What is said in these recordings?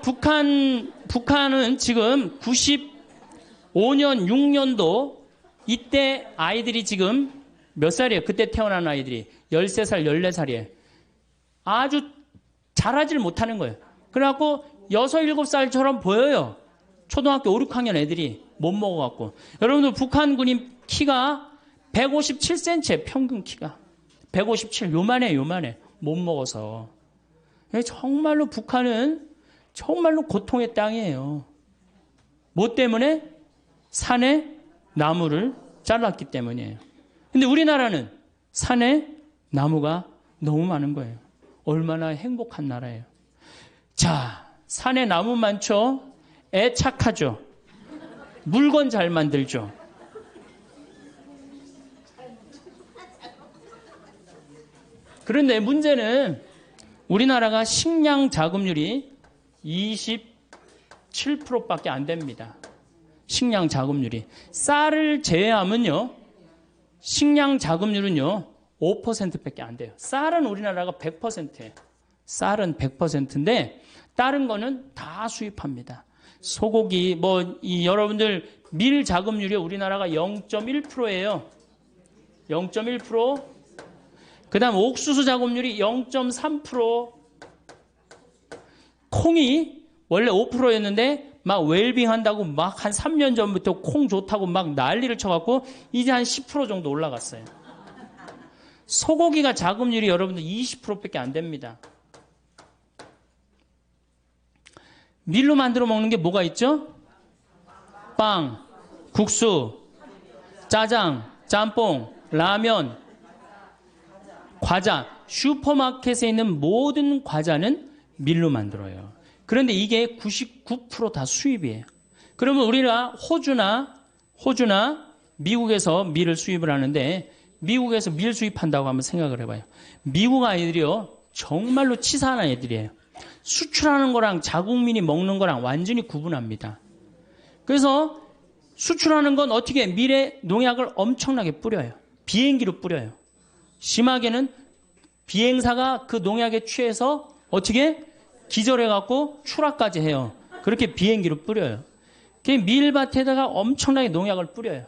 북한은 지금 95년, 6년도 이때 아이들이 지금 몇 살이에요? 그때 태어난 아이들이 13살, 14살이에요. 아주 자라질 못하는 거예요. 그래갖고 6, 7살처럼 보여요. 초등학교 5, 6학년 애들이 못 먹어갖고. 여러분들 북한 군인 키가 157cm예요. 평균 키가. 157, 요만해. 못 먹어서. 정말로 북한은 정말로 고통의 땅이에요. 뭐 때문에? 산에 나무를 잘랐기 때문이에요. 근데 우리나라는 산에 나무가 너무 많은 거예요. 얼마나 행복한 나라예요. 자, 산에 나무 많죠? 애 착하죠? 물건 잘 만들죠? 그런데 문제는 우리나라가 식량 자급률이 27%밖에 안 됩니다. 식량 자급률이. 쌀을 제외하면요, 식량 자급률은요, 5%밖에 안 돼요. 쌀은 우리나라가 100%예요. 쌀은 100%인데, 다른 거는 다 수입합니다. 소고기, 여러분들 밀 자급률이 우리나라가 0.1%예요. 0.1%. 그 다음 옥수수 자급률이 0.3%. 콩이 원래 5%였는데 막 웰빙 한다고 막 한 3년 전부터 콩 좋다고 막 난리를 쳐갖고 이제 한 10% 정도 올라갔어요. 소고기가 자급률이 여러분들 20%밖에 안 됩니다. 밀로 만들어 먹는 게 뭐가 있죠? 빵, 국수, 짜장, 짬뽕, 라면, 과자. 슈퍼마켓에 있는 모든 과자는 밀로 만들어요. 그런데 이게 99% 다 수입이에요. 그러면 우리가 호주나 미국에서 밀을 수입을 하는데, 미국에서 밀 수입한다고 한번 생각을 해봐요. 미국 아이들이요, 정말로 치사한 애들이에요. 수출하는 거랑 자국민이 먹는 거랑 완전히 구분합니다. 그래서 수출하는 건 어떻게 밀에 농약을 엄청나게 뿌려요. 비행기로 뿌려요. 심하게는 비행사가 그 농약에 취해서 어떻게 기절해갖고 추락까지 해요. 그렇게 비행기로 뿌려요. 밀밭에다가 엄청나게 농약을 뿌려요.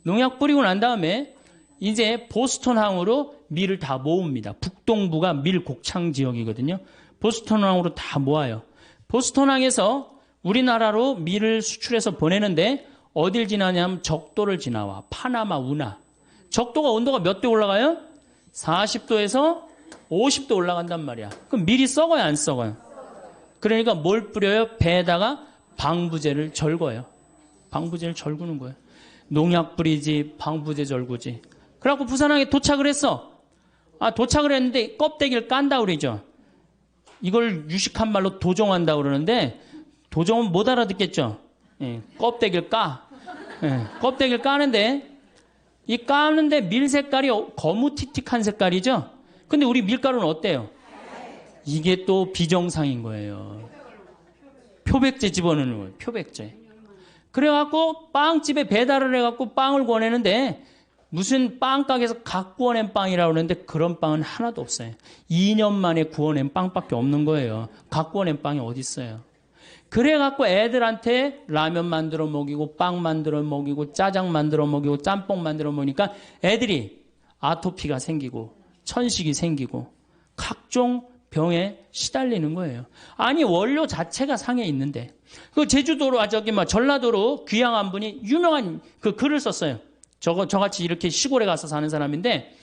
농약 뿌리고 난 다음에 이제 보스턴항으로 밀을 다 모읍니다. 북동부가 밀 곡창 지역이거든요. 보스턴항으로 다 모아요. 보스턴항에서 우리나라로 밀을 수출해서 보내는데 어딜 지나냐면 적도를 지나와. 파나마, 운하. 적도가 온도가 몇 도 올라가요? 40도에서 50도 올라간단 말이야. 그럼 밀이 썩어요, 안 썩어요? 그러니까 뭘 뿌려요? 배에다가 방부제를 절거요. 방부제를 절구는 거예요. 농약 뿌리지, 방부제 절구지. 그래갖고 부산항에 도착을 했어. 도착을 했는데 껍데기를 깐다 그러죠. 이걸 유식한 말로 도종한다 그러는데, 도종은 못 알아듣겠죠. 껍데기를 까. 껍데기를 까는데, 이 까는데 밀 색깔이 거무튀틱한 색깔이죠. 근데 우리 밀가루는 어때요? 이게 또 비정상인 거예요. 표백제 집어넣는 거예요. 표백제. 그래갖고 빵집에 배달을 해갖고 빵을 구워내는데 무슨 빵가게에서 각 구워낸 빵이라고 그러는데 그런 빵은 하나도 없어요. 2년 만에 구워낸 빵밖에 없는 거예요. 각 구워낸 빵이 어디 있어요. 그래갖고 애들한테 라면 만들어 먹이고 빵 만들어 먹이고 짜장 만들어 먹이고 짬뽕 만들어 먹으니까 애들이 아토피가 생기고 천식이 생기고 각종 병에 시달리는 거예요. 아니 원료 자체가 상해 있는데 그 제주도로 전라도로 귀향한 분이 유명한 그 글을 썼어요. 저같이 이렇게 시골에 가서 사는 사람인데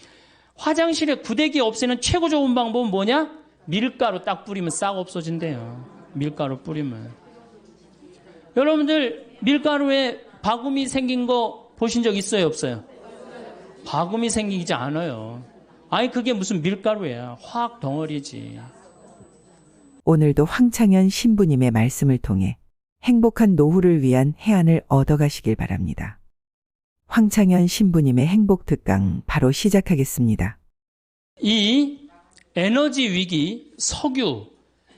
화장실에 구데기 없애는 최고 좋은 방법은 뭐냐? 밀가루 딱 뿌리면 싹 없어진대요. 밀가루 뿌리면. 여러분들 밀가루에 바구미 생긴 거 보신 적 있어요, 없어요? 바구미 생기지 않아요. 아니 그게 무슨 밀가루예요. 화학 덩어리지. 오늘도 황창현 신부님의 말씀을 통해 행복한 노후를 위한 해안을 얻어가시길 바랍니다. 황창현 신부님의 행복 특강 바로 시작하겠습니다. 이 에너지 위기, 석유,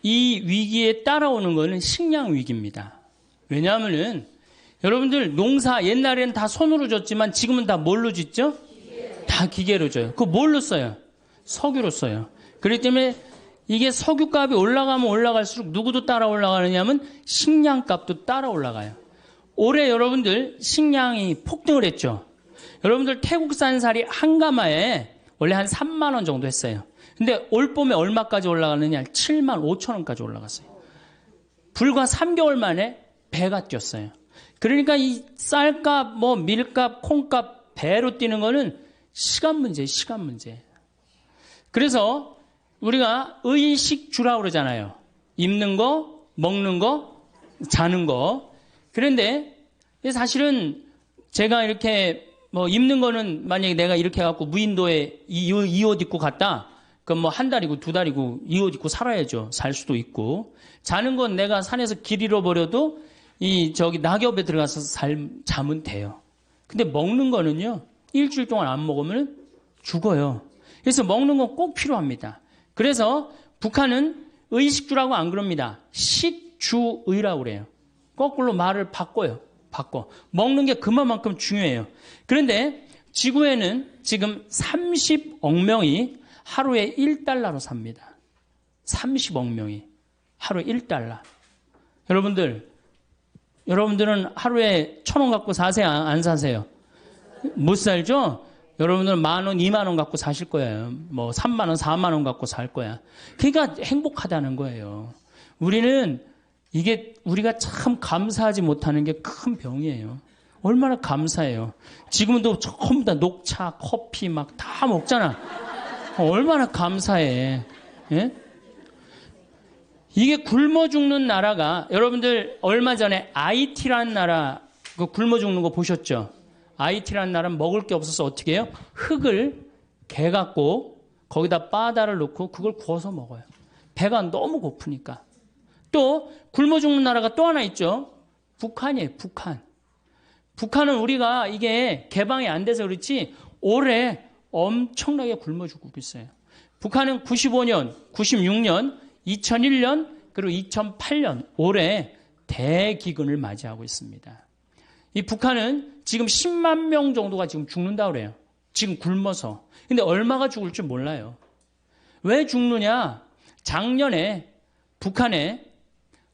이 위기에 따라오는 거는 식량 위기입니다. 왜냐하면은 여러분들 농사 옛날에는 다 손으로 졌지만 지금은 다 뭘로 짓죠? 다 기계로 져요. 그거 뭘로 써요? 석유로 써요. 그렇기 때문에 이게 석유값이 올라가면 올라갈수록 누구도 따라 올라가느냐면 식량값도 따라 올라가요. 올해 여러분들 식량이 폭등을 했죠. 여러분들 태국산 쌀이 한 가마에 원래 한 3만 원 정도 했어요. 근데 올 봄에 얼마까지 올라가느냐? 7만 5천 원까지 올라갔어요. 불과 3개월 만에 배가 뛰었어요. 그러니까 이 쌀값, 뭐 밀값, 콩값 배로 뛰는 거는 시간 문제예요, 시간 문제. 그래서 우리가 의식주라고 그러잖아요. 입는 거, 먹는 거, 자는 거. 그런데 사실은 제가 이렇게 뭐 입는 거는 만약에 내가 이렇게 해갖고 무인도에 이 옷 입고 갔다. 그럼 뭐 한 달이고 두 달이고 이 옷 입고 살아야죠. 살 수도 있고. 자는 건 내가 산에서 길 잃어버려도 낙엽에 들어가서 자면 돼요. 근데 먹는 거는요, 일주일 동안 안 먹으면 죽어요. 그래서 먹는 건 꼭 필요합니다. 그래서 북한은 의식주라고 안 그럽니다. 식주의라고 그래요. 거꾸로 말을 바꿔요. 먹는 게 그만큼 중요해요. 그런데 지구에는 지금 30억 명이 하루에 1달러로 삽니다. 30억 명이 하루에 1달러. 여러분들은 하루에 1,000원 갖고 사세요? 안 사세요? 못 살죠? 여러분들은 10,000원, 20,000원 갖고 사실 거예요. 뭐 30,000원, 40,000원 갖고 살 거야. 그러니까 행복하다는 거예요. 우리가 참 감사하지 못하는 게 큰 병이에요. 얼마나 감사해요. 지금도 전부 다 녹차, 커피 막 다 먹잖아. 얼마나 감사해. 예? 이게 굶어 죽는 나라가, 여러분들 얼마 전에 IT라는 나라 그 굶어 죽는 거 보셨죠? IT라는 나라는 먹을 게 없어서 어떻게 해요? 흙을 개갖고 거기다 바다를 넣고 그걸 구워서 먹어요. 배가 너무 고프니까. 또 굶어 죽는 나라가 또 하나 있죠. 북한이에요. 북한은 우리가 이게 개방이 안 돼서 그렇지 올해 엄청나게 굶어 죽고 있어요. 북한은 95년, 96년, 2001년 그리고 2008년 올해 대기근을 맞이하고 있습니다. 이 북한은 지금 10만 명 정도가 지금 죽는다고 그래요. 지금 굶어서. 근데 얼마가 죽을지 몰라요. 왜 죽느냐? 작년에 북한에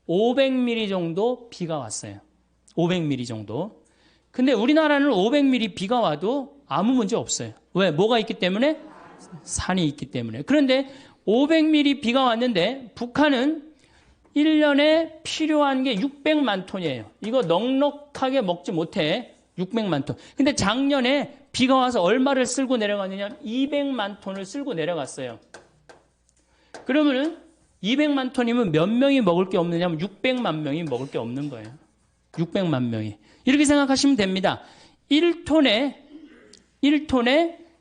500mm 정도 비가 왔어요. 500mm 정도. 근데 우리나라는 500mm 비가 와도 아무 문제 없어요. 왜? 뭐가 있기 때문에? 산이 있기 때문에. 그런데 500mm 비가 왔는데 북한은 1년에 필요한 게 600만 톤이에요. 이거 넉넉하게 먹지 못해. 600만 톤. 근데 작년에 비가 와서 얼마를 쓸고 내려갔느냐? 200만 톤을 쓸고 내려갔어요. 그러면은 200만 톤이면 몇 명이 먹을 게 없느냐면 600만 명이 먹을 게 없는 거예요. 600만 명이. 이렇게 생각하시면 됩니다. 1톤에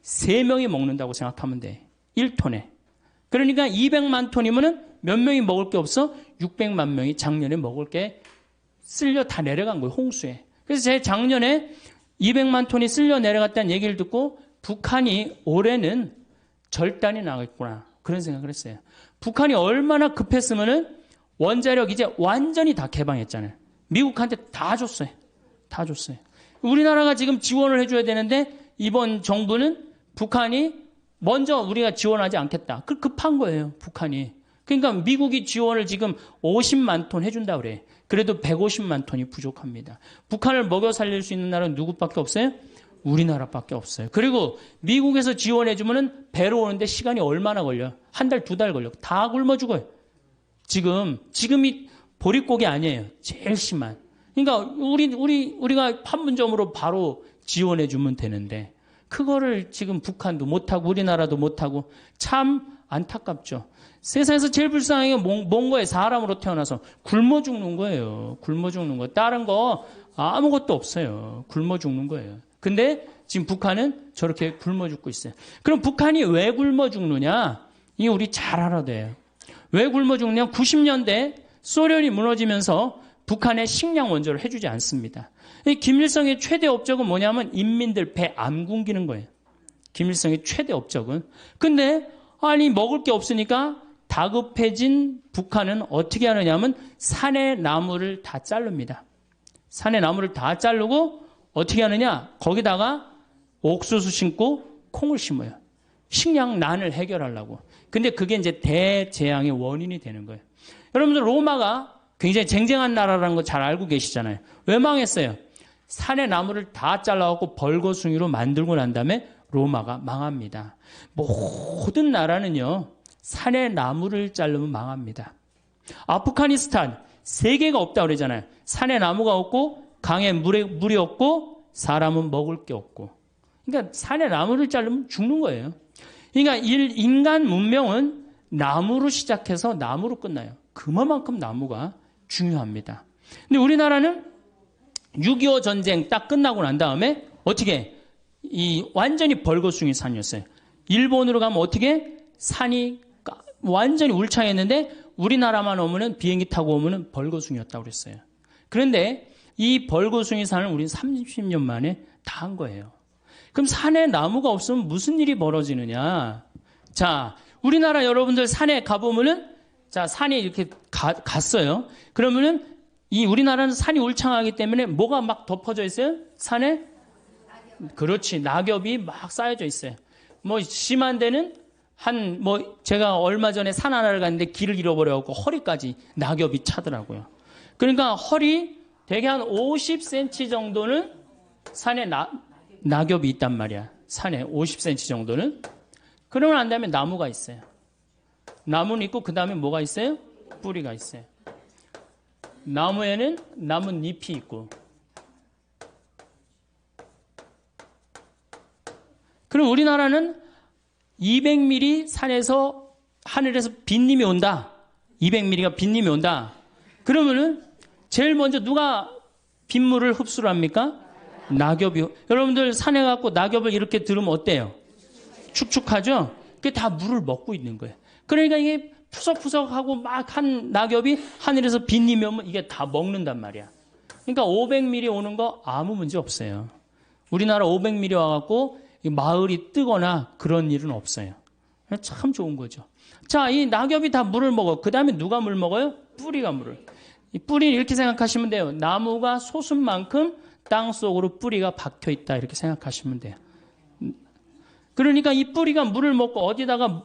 3명이 먹는다고 생각하면 돼. 1톤에. 그러니까 200만 톤이면은 몇 명이 먹을 게 없어? 600만 명이 작년에 먹을 게 쓸려 다 내려간 거예요. 홍수에. 그래서 제 작년에 200만 톤이 쓸려 내려갔다는 얘기를 듣고 북한이 올해는 절단이 나겠구나. 그런 생각을 했어요. 북한이 얼마나 급했으면은 원자력 이제 완전히 다 개방했잖아요. 미국한테 다 줬어요. 다 줬어요. 우리나라가 지금 지원을 해줘야 되는데 이번 정부는 북한이 먼저 우리가 지원하지 않겠다. 그 급한 거예요. 북한이. 그러니까 미국이 지원을 지금 50만 톤 해준다 그래. 그래도 150만 톤이 부족합니다. 북한을 먹여 살릴 수 있는 나라는 누구밖에 없어요? 우리나라밖에 없어요. 그리고 미국에서 지원해주면은 배로 오는데 시간이 얼마나 걸려? 한 달, 두 달 걸려. 다 굶어 죽어요. 지금이 보릿고개 아니에요. 제일 심한. 그러니까 우리가 판문점으로 바로 지원해주면 되는데 그거를 지금 북한도 못하고 우리나라도 못하고 참 안타깝죠. 세상에서 제일 불쌍한 게 뭔 거예요? 사람으로 태어나서 굶어 죽는 거예요. 굶어 죽는 거. 다른 거 아무것도 없어요. 굶어 죽는 거예요. 근데 지금 북한은 저렇게 굶어 죽고 있어요. 그럼 북한이 왜 굶어 죽느냐? 이게 우리 잘 알아야 돼요. 왜 굶어 죽느냐? 90년대 소련이 무너지면서 북한에 식량 원조를 해주지 않습니다. 김일성의 최대 업적은 뭐냐면 인민들 배 안 굶기는 거예요. 김일성의 최대 업적은. 근데 아니 먹을 게 없으니까 다급해진 북한은 어떻게 하느냐면 산의 나무를 다 자릅니다. 산의 나무를 다 자르고 어떻게 하느냐? 거기다가 옥수수 심고 콩을 심어요. 식량난을 해결하려고. 근데 그게 이제 대재앙의 원인이 되는 거예요. 여러분들 로마가 굉장히 쟁쟁한 나라라는 거 잘 알고 계시잖아요. 왜 망했어요? 산의 나무를 다 잘라갖고 벌거숭이로 만들고 난 다음에 로마가 망합니다. 모든 나라는요, 산의 나무를 자르면 망합니다. 아프가니스탄, 세계가 없다고 그러잖아요. 산에 나무가 없고, 강에 물이 없고, 사람은 먹을 게 없고. 그러니까 산에 나무를 자르면 죽는 거예요. 그러니까 인간 문명은 나무로 시작해서 나무로 끝나요. 그만큼 나무가 중요합니다. 근데 우리나라는 6.25 전쟁 딱 끝나고 난 다음에 어떻게 완전히 벌거숭이 산이었어요. 일본으로 가면 어떻게 산이 완전히 울창했는데 우리나라만 오면은 비행기 타고 오면은 벌거숭이였다고 그랬어요. 그런데 이 벌거숭이 산을 우리는 30년 만에 다 한 거예요. 그럼 산에 나무가 없으면 무슨 일이 벌어지느냐? 자, 우리나라 여러분들 산에 가보면은 자, 산에 이렇게 갔어요. 그러면은 이 우리나라는 산이 울창하기 때문에 뭐가 막 덮어져 있어요? 산에? 그렇지. 낙엽이 막 쌓여져 있어요. 뭐 심한 데는 제가 얼마 전에 산 하나를 갔는데 길을 잃어버려갖고 허리까지 낙엽이 차더라고요. 그러니까 허리 대개 한 50cm 정도는 산에 낙엽이 있단 말이야. 산에 50cm 정도는. 그러고 난 다음에 나무가 있어요. 나무는 있고 그 다음에 뭐가 있어요? 뿌리가 있어요. 나무에는 나뭇잎이 있고. 그럼 우리나라는 200mm 산에서 하늘에서 빗님이 온다. 200mm가 빗님이 온다. 그러면은 제일 먼저 누가 빗물을 흡수를 합니까? 낙엽이. 여러분들 산에 가고 낙엽을 이렇게 들으면 어때요? 축축하죠? 그게 다 물을 먹고 있는 거예요. 그러니까 이게 푸석푸석하고 막 한 낙엽이 하늘에서 빗님이 오면 이게 다 먹는단 말이야. 그러니까 500mm 오는 거 아무 문제 없어요. 우리나라 500mm 와갖고 마을이 뜨거나 그런 일은 없어요. 참 좋은 거죠. 자, 이 낙엽이 다 물을 먹어. 그 다음에 누가 물 먹어요? 뿌리가 물을. 이 뿌리 이렇게 생각하시면 돼요. 나무가 솟은 만큼 땅 속으로 뿌리가 박혀 있다. 이렇게 생각하시면 돼요. 그러니까 이 뿌리가 물을 먹고 어디다가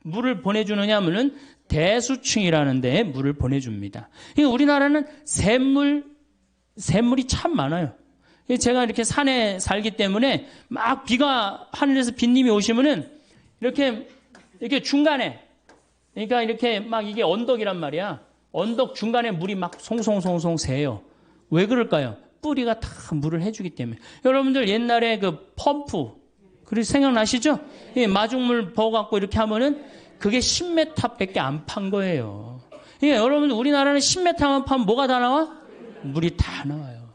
물을 보내주느냐 하면은 대수층이라는 데에 물을 보내줍니다. 그러니까 우리나라는 샘물이 참 많아요. 제가 이렇게 산에 살기 때문에 막 비가 하늘에서 빗님이 오시면은 이렇게 중간에 그러니까 이렇게 막 이게 언덕이란 말이야. 언덕 중간에 물이 막 송송송송 새요. 왜 그럴까요? 뿌리가 다 물을 해주기 때문에. 여러분들 옛날에 그 펌프 그리고 생각나시죠? 마중물 버갖고 이렇게 하면은 그게 10m밖에 안 판 거예요. 그러니까 여러분들 우리나라는 10m만 파면 뭐가 다 나와? 물이 다 나와요.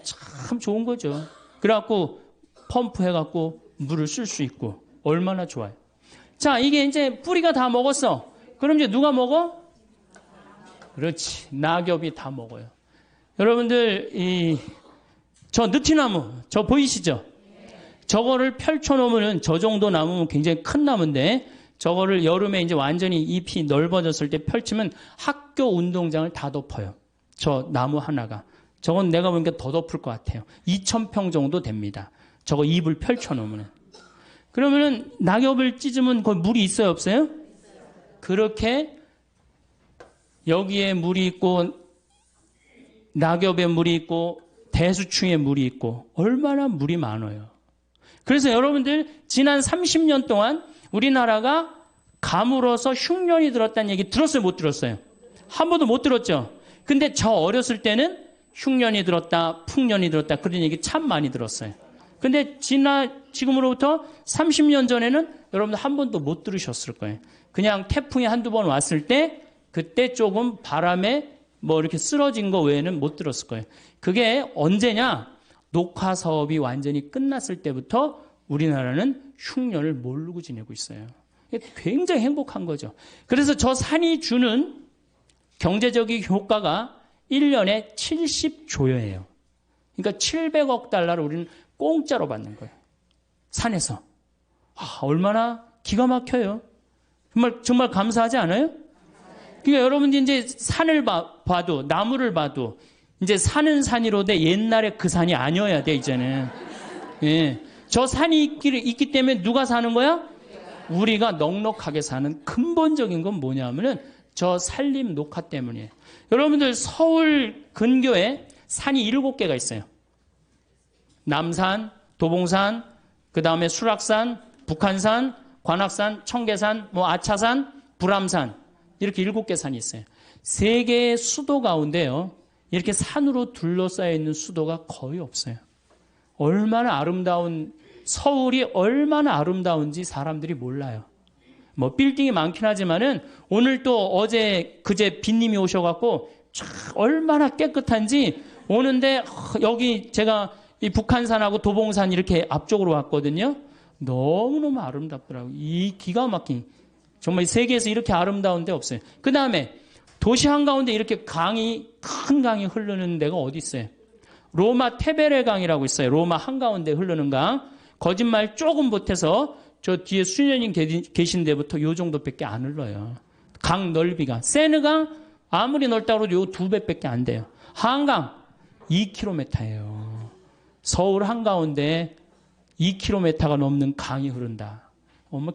참 좋은 거죠. 그래갖고 펌프 해갖고 물을 쓸 수 있고 얼마나 좋아요. 자, 이게 이제 뿌리가 다 먹었어. 그럼 이제 누가 먹어? 그렇지. 낙엽이 다 먹어요. 여러분들 저 느티나무 저 보이시죠? 저거를 펼쳐놓으면 저 정도 나무면 굉장히 큰 나무인데 저거를 여름에 이제 완전히 잎이 넓어졌을 때 펼치면 학교 운동장을 다 덮어요. 저 나무 하나가. 저건 내가 보니까 더 덮을 것 같아요. 2,000평 정도 됩니다. 저거 잎을 펼쳐놓으면. 그러면은 낙엽을 찢으면 거기 물이 있어요, 없어요? 그렇게 여기에 물이 있고 낙엽에 물이 있고 대수층에 물이 있고 얼마나 물이 많아요. 그래서 여러분들 지난 30년 동안 우리나라가 가물어서 흉년이 들었다는 얘기 들었어요, 못 들었어요? 한 번도 못 들었죠? 근데 저 어렸을 때는 흉년이 들었다, 풍년이 들었다 그런 얘기 참 많이 들었어요. 근데 지금으로부터 30년 전에는 여러분들 한 번도 못 들으셨을 거예요. 그냥 태풍이 한두 번 왔을 때 그때 조금 바람에 뭐 이렇게 쓰러진 거 외에는 못 들었을 거예요. 그게 언제냐? 녹화 사업이 완전히 끝났을 때부터 우리나라는 흉년을 모르고 지내고 있어요. 굉장히 행복한 거죠. 그래서 저 산이 주는 경제적인 효과가 1년에 70조예요. 그러니까 700억 달러를 우리는 공짜로 받는 거예요. 산에서. 얼마나 기가 막혀요. 정말 감사하지 않아요? 그러니까 여러분들이 이제 산을 봐도 나무를 봐도 이제 사는 산이로되 옛날에 그 산이 아니어야 돼 이제는. 예. 저 산이 있기 때문에 누가 사는 거야? 우리가 넉넉하게 사는 근본적인 건 뭐냐면은 저 산림 녹화 때문이에요. 여러분들 서울 근교에 산이 7개가 있어요. 남산, 도봉산, 그 다음에 수락산, 북한산, 관악산, 청계산, 아차산, 불암산 이렇게 7개 산이 있어요. 3개의 수도 가운데요. 이렇게 산으로 둘러싸여 있는 수도가 거의 없어요. 얼마나 아름다운 서울이 얼마나 아름다운지 사람들이 몰라요. 빌딩이 많긴 하지만은 오늘 또 어제 그제 빈님이 오셔갖고 얼마나 깨끗한지 오는데 여기 제가 이 북한산하고 도봉산 이렇게 앞쪽으로 왔거든요. 너무너무 아름답더라고요. 이 기가 막힌 정말 세계에서 이렇게 아름다운 데 없어요. 그 다음에 도시 한가운데 이렇게 큰 강이 흐르는 데가 어디 있어요? 로마 테베레 강이라고 있어요. 로마 한가운데 흐르는 강. 거짓말 조금 못해서 저 뒤에 수녀님 계신 데부터 요 정도밖에 안 흘러요. 강 넓이가. 세느강 아무리 넓다고 해도 요 2배밖에 안 돼요. 한강 2km예요. 서울 한가운데 2km가 넘는 강이 흐른다.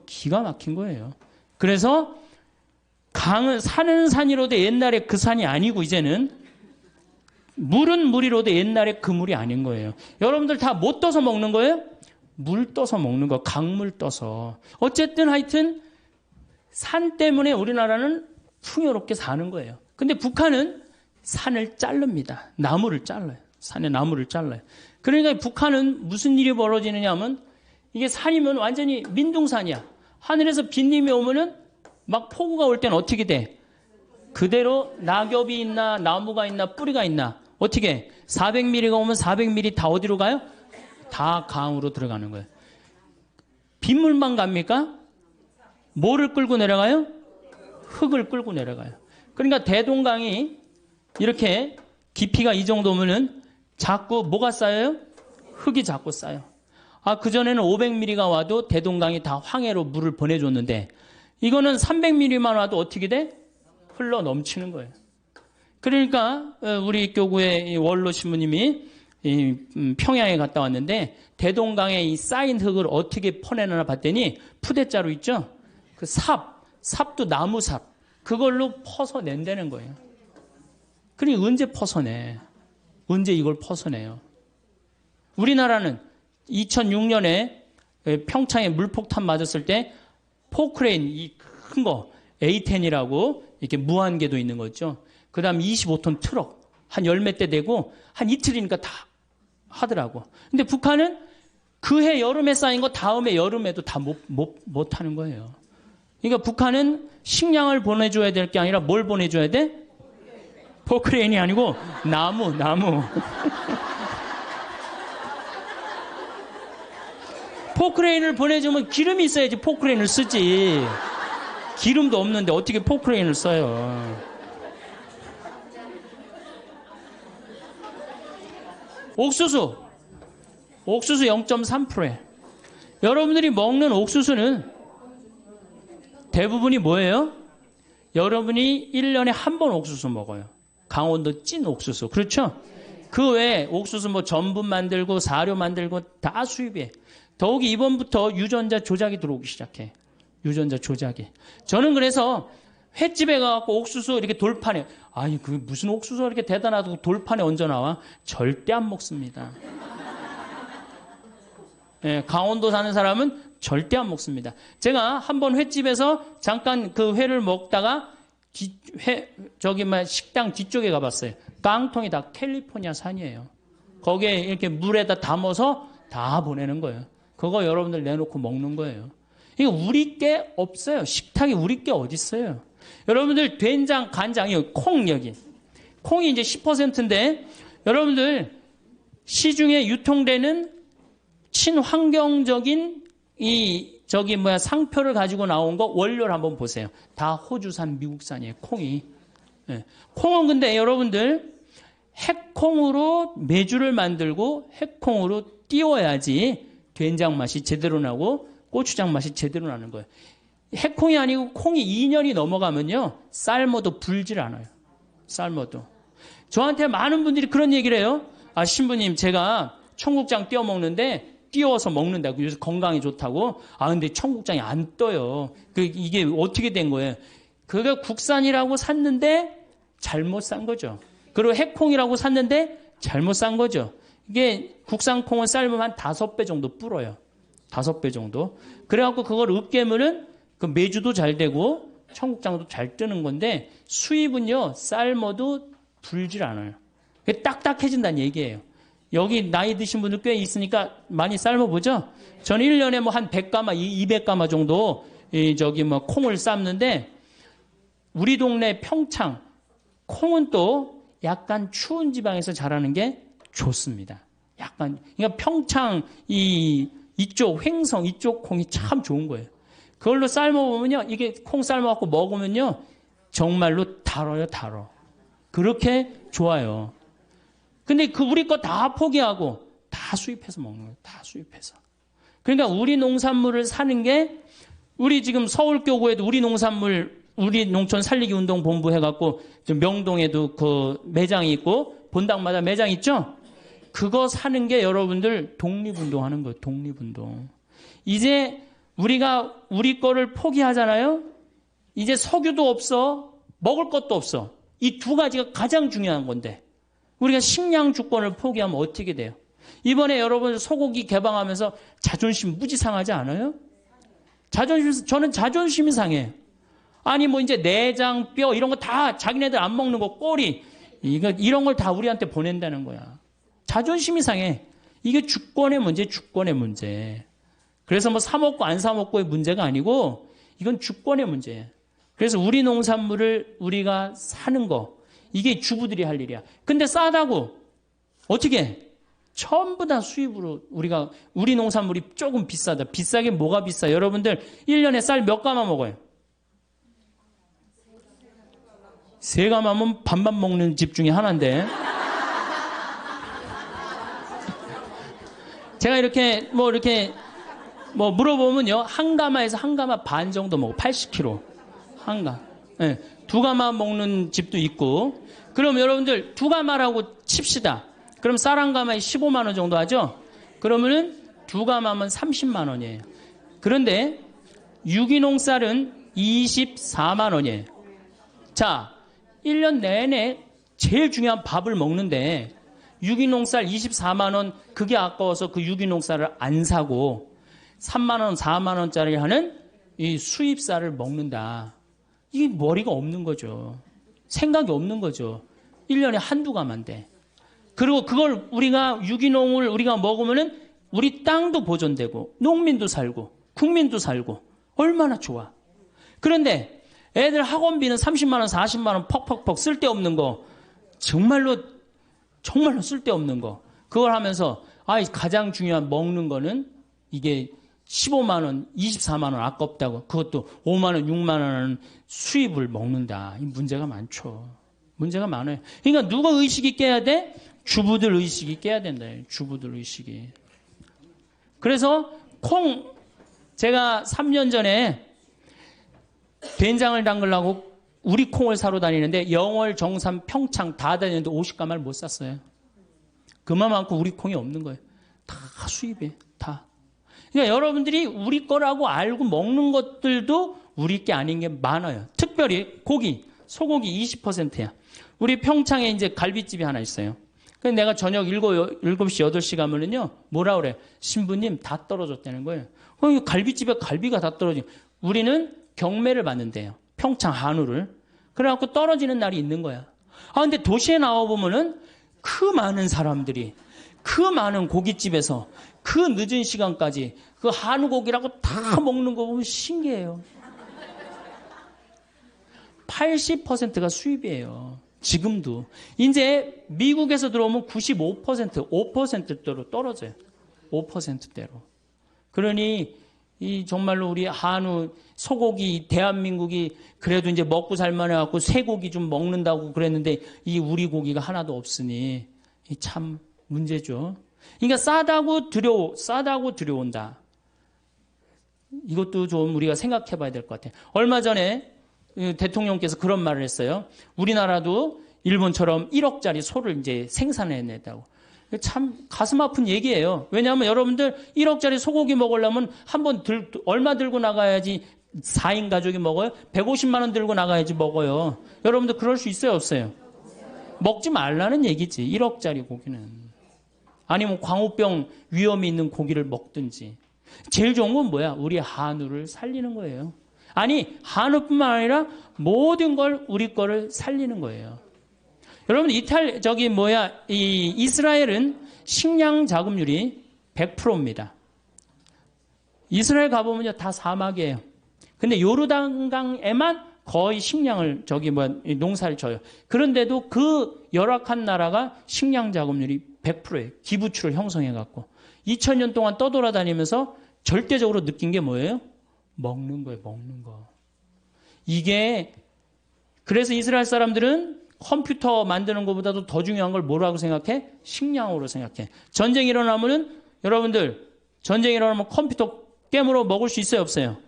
기가 막힌 거예요. 그래서 강은 산은 산이로도 옛날에 그 산이 아니고 이제는 물은 물이로도 옛날에 그 물이 아닌 거예요. 여러분들 다 못 떠서 먹는 거예요? 물 떠서 먹는 거, 강물 떠서. 어쨌든 하여튼 산 때문에 우리나라는 풍요롭게 사는 거예요. 근데 북한은 산을 자릅니다. 나무를 잘라요. 산에 나무를 잘라요. 그러니까 북한은 무슨 일이 벌어지느냐 하면 이게 산이면 완전히 민둥산이야. 하늘에서 빗님이 오면은 막 폭우가 올 때는 어떻게 돼? 그대로 낙엽이 있나 나무가 있나 뿌리가 있나 어떻게 400mm가 오면 400mm 다 어디로 가요? 다 강으로 들어가는 거예요. 빗물만 갑니까? 뭐를 끌고 내려가요? 흙을 끌고 내려가요. 그러니까 대동강이 이렇게 깊이가 이 정도면은 자꾸 뭐가 쌓여요? 흙이 자꾸 쌓여. 그전에는 500mm가 와도 대동강이 다 황해로 물을 보내줬는데 이거는 300mm만 와도 어떻게 돼? 흘러 넘치는 거예요. 그러니까 우리 교구의 원로 신부님이 평양에 갔다 왔는데 대동강에 이 쌓인 흙을 어떻게 퍼내나 봤더니 푸대자루 있죠? 그 삽도 나무 삽. 그걸로 퍼서 낸다는 거예요. 그러니 언제 퍼서내? 언제 이걸 퍼서내요? 우리나라는 2006년에 평창에 물폭탄 맞았을 때 포크레인 이 큰 거 A10이라고 이렇게 무한궤도 있는 거죠. 그 다음 25톤 트럭 한 10몇 대 되고 한 이틀이니까 다 하더라고. 근데 북한은 그해 여름에 쌓인 거 다음에 여름에도 다 못 하는 거예요. 그러니까 북한은 식량을 보내줘야 될 게 아니라 뭘 보내줘야 돼? 포크레인이 아니고 나무. 포크레인을 보내주면 기름이 있어야지 포크레인을 쓰지. 기름도 없는데 어떻게 포크레인을 써요. 옥수수 0.3%예요. 여러분들이 먹는 옥수수는 대부분이 뭐예요? 여러분이 1년에 한 번 옥수수 먹어요. 강원도 찐 옥수수. 그렇죠? 그 외에 옥수수 전분 만들고 사료 만들고 다 수입해. 더욱이 이번부터 유전자 조작이 들어오기 시작해. 유전자 조작이. 저는 그래서 횟집에 가서 옥수수 이렇게 돌판에 그 무슨 옥수수가 이렇게 대단하다고 돌판에 얹어 나와? 절대 안 먹습니다. 예, 강원도 사는 사람은 절대 안 먹습니다. 제가 한번 횟집에서 잠깐 그 회를 먹다가 식당 뒤쪽에 가봤어요. 깡통이 다 캘리포니아 산이에요. 거기에 이렇게 물에다 담아서 다 보내는 거예요. 그거 여러분들 내놓고 먹는 거예요. 이거 우리 게 없어요. 식탁이 우리 게 어디 있어요? 여러분들 된장, 간장, 콩 여기. 콩이 이제 10%인데 여러분들 시중에 유통되는 친환경적인 상표를 가지고 나온 거 원료를 한번 보세요. 다 호주산, 미국산이에요. 콩이. 네. 콩은 근데 여러분들 핵콩으로 메주를 만들고 핵콩으로 띄워야지 된장 맛이 제대로 나고 고추장 맛이 제대로 나는 거예요. 핵콩이 아니고 콩이 2년이 넘어가면요. 삶아도 불질 않아요. 삶아도. 저한테 많은 분들이 그런 얘기를 해요. 신부님 제가 청국장 띄워 먹는데 띄워서 먹는다고. 그래서 건강에 좋다고. 아, 근데 청국장이 안 떠요. 이게 어떻게 된 거예요? 그거 국산이라고 샀는데 잘못 산 거죠. 그리고 해콩이라고 샀는데 잘못 산 거죠. 이게 국산 콩은 삶으면 한 5배 정도 불어요. 5배 정도. 그래갖고 그걸 으깨면은 그 메주도 잘 되고 청국장도 잘 뜨는 건데 수입은요, 삶아도 불질 않아요. 딱딱해진다는 얘기예요. 여기 나이 드신 분들 꽤 있으니까 많이 삶아보죠? 저는 1년에 뭐 한 100가마, 200가마 정도 콩을 삶는데 우리 동네 평창, 콩은 또 약간 추운 지방에서 자라는 게 좋습니다. 약간, 그러니까 평창, 이쪽 횡성, 이쪽 콩이 참 좋은 거예요. 그걸로 삶아보면요, 이게 콩 삶아갖고 먹으면요, 정말로 달아요, 달아. 그렇게 좋아요. 근데 우리 거 다 포기하고 다 수입해서 먹는 거예요. 다 수입해서. 그러니까 우리 농산물을 사는 게 우리 지금 서울교구에도 우리 농산물, 우리 농촌 살리기 운동 본부 해갖고 명동에도 그 매장이 있고 본당마다 매장 있죠? 그거 사는 게 여러분들 독립운동 하는 거예요. 독립운동. 이제 우리가 우리 거를 포기하잖아요? 이제 석유도 없어. 먹을 것도 없어. 이 두 가지가 가장 중요한 건데 우리가 식량 주권을 포기하면 어떻게 돼요? 이번에 여러분 소고기 개방하면서 자존심 무지 상하지 않아요? 저는 자존심이 상해요. 아니 뭐 이제 내장, 뼈 이런 거 다 자기네들 안 먹는 거 꼬리 이런 걸 다 우리한테 보낸다는 거야. 자존심이 상해. 이게 주권의 문제, 주권의 문제. 그래서 뭐 사 먹고 안 사 먹고의 문제가 아니고 이건 주권의 문제예요. 그래서 우리 농산물을 우리가 사는 거 이게 주부들이 할 일이야. 근데 싸다고 어떻게 해? 전부 다 수입으로 우리 농산물이 조금 비싸다. 비싸게 뭐가 비싸? 여러분들 1년에 쌀 몇 가마 먹어요? 3가마면 밥만 먹는 집 중에 하나인데. 제가 이렇게 물어보면요. 한 가마에서 한 가마 반 정도 먹어. 80kg. 한 가. 네. 2가마 먹는 집도 있고. 그럼 여러분들 2가마라고 칩시다. 그럼 쌀 한 가마에 15만 원 정도 하죠? 그러면은 2가마면 30만 원이에요. 그런데 유기농 쌀은 24만 원이에요. 자, 1년 내내 제일 중요한 밥을 먹는데 유기농 쌀 24만 원 그게 아까워서 그 유기농 쌀을 안 사고 3만 원, 4만 원짜리 하는 이 수입 쌀을 먹는다. 이게 머리가 없는 거죠. 생각이 없는 거죠. 1년에 한두 가마인데. 그리고 그걸 유기농을 우리가 먹으면은 우리 땅도 보존되고 농민도 살고 국민도 살고 얼마나 좋아. 그런데 애들 학원비는 30만 원, 40만 원 퍽퍽퍽 쓸데없는 거 정말로 쓸데없는 거 그걸 하면서 가장 중요한 먹는 거는 이게 15만 원, 24만 원 아깝다고 그것도 5만 원, 6만 원은 수입을 먹는다. 이 문제가 많죠. 문제가 많아요. 그러니까 누가 의식이 깨야 돼? 주부들 의식이 깨야 된다. 주부들 의식이. 그래서 제가 3년 전에 된장을 담그려고 우리 콩을 사러 다니는데 영월, 정산, 평창 다 다니는데 50가마를 못 샀어요. 그만큼 우리 콩이 없는 거예요. 다 수입이에요. 다. 그러니까 여러분들이 우리 거라고 알고 먹는 것들도 우리 게 아닌 게 많아요. 특별히 고기, 소고기 20%야. 우리 평창에 이제 갈비집이 하나 있어요. 그래서 내가 저녁 7시, 8시 가면은요, 뭐라 그래? 신부님 다 떨어졌다는 거예요. 갈비집에 갈비가 다 떨어지고, 우리는 경매를 받는데요. 평창 한우를. 그래갖고 떨어지는 날이 있는 거야. 근데 도시에 나와보면은 그 많은 사람들이, 그 많은 고깃집에서 그 늦은 시간까지 그 한우 고기라고 다 먹는 거 보면 신기해요. 80%가 수입이에요. 지금도. 이제 미국에서 들어오면 95%, 5%대로 떨어져요. 5%대로. 그러니 정말로 우리 한우, 소고기, 대한민국이 그래도 이제 먹고 살만해갖고 쇠고기 좀 먹는다고 그랬는데 이 우리 고기가 하나도 없으니 참 문제죠. 그러니까 싸다고 들여온다. 이것도 좀 우리가 생각해 봐야 될 것 같아요. 얼마 전에 대통령께서 그런 말을 했어요. 우리나라도 일본처럼 1억짜리 소를 이제 생산해냈다고. 참 가슴 아픈 얘기예요. 왜냐하면 여러분들 1억짜리 소고기 먹으려면 얼마 들고 나가야지 4인 가족이 먹어요? 150만 원 들고 나가야지 먹어요. 여러분들 그럴 수 있어요, 없어요? 먹지 말라는 얘기지. 1억짜리 고기는. 아니면 광우병 위험이 있는 고기를 먹든지. 제일 좋은 건 뭐야? 우리 한우를 살리는 거예요. 아니, 한우뿐만 아니라 모든 걸 우리 거를 살리는 거예요. 여러분, 이스라엘은 식량 자급률이 100%입니다. 이스라엘 가보면요, 다 사막이에요. 근데 요르단강에만 거의 식량을 농사를 져요. 그런데도 그 열악한 나라가 식량 자급률이 100%예요. 기부출을 형성해 갖고 2000년 동안 떠돌아다니면서 절대적으로 느낀 게 뭐예요? 먹는 거예요, 먹는 거. 그래서 이스라엘 사람들은 컴퓨터 만드는 것보다도 더 중요한 걸 뭐라고 생각해? 식량으로 생각해. 전쟁이 일어나면 컴퓨터 깨물어 먹을 수 있어요, 없어요?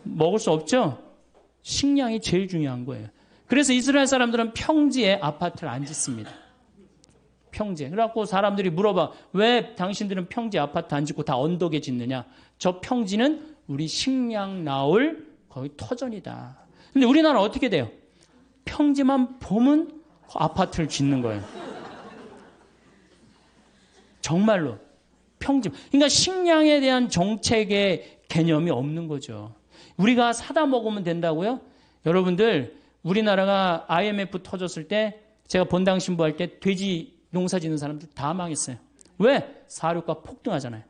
먹을 수 없죠? 식량이 제일 중요한 거예요. 그래서 이스라엘 사람들은 평지에 아파트를 안 짓습니다. 평지에. 그래갖고 사람들이 물어봐. 왜 당신들은 평지에 아파트 안 짓고 다 언덕에 짓느냐? 저 평지는 우리 식량 나올 거의 터전이다. 근데 우리나라는 어떻게 돼요? 평지만 보면 아파트를 짓는 거예요. 정말로. 평지. 그러니까 식량에 대한 정책의 개념이 없는 거죠. 우리가 사다 먹으면 된다고요? 여러분들, 우리나라가 IMF 터졌을 때 제가 본당 신부할 때 돼지 농사 짓는 사람들 다 망했어요. 왜? 사료가 폭등하잖아요.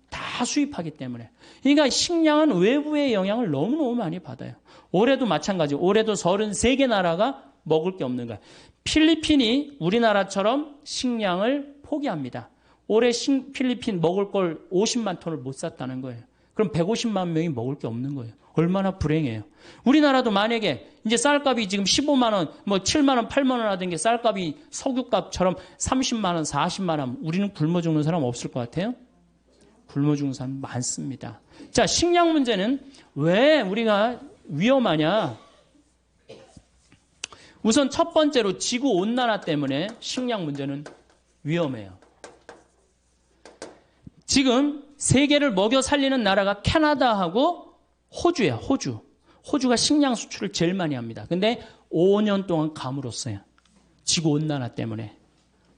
다 수입하기 때문에. 그러니까 식량은 외부의 영향을 너무너무 많이 받아요. 올해도 마찬가지. 올해도 33개 나라가 먹을 게 없는 거예요. 필리핀이 우리나라처럼 식량을 포기합니다. 올해 필리핀 먹을 걸 50만 톤을 못 샀다는 거예요. 그럼 150만 명이 먹을 게 없는 거예요. 얼마나 불행해요. 우리나라도 만약에 이제 쌀값이 지금 15만 원, 7만 원, 8만 원 하던 게 쌀값이 석유값처럼 30만 원, 40만 원, 우리는 굶어 죽는 사람 없을 것 같아요? 굶어 죽는 사람 많습니다. 자, 식량 문제는 왜 우리가 위험하냐? 우선 첫 번째로 지구온난화 때문에 식량 문제는 위험해요. 지금 세계를 먹여 살리는 나라가 캐나다하고 호주예요. 호주가 식량 수출을 제일 많이 합니다. 근데 5년 동안 가물었어요. 지구온난화 때문에.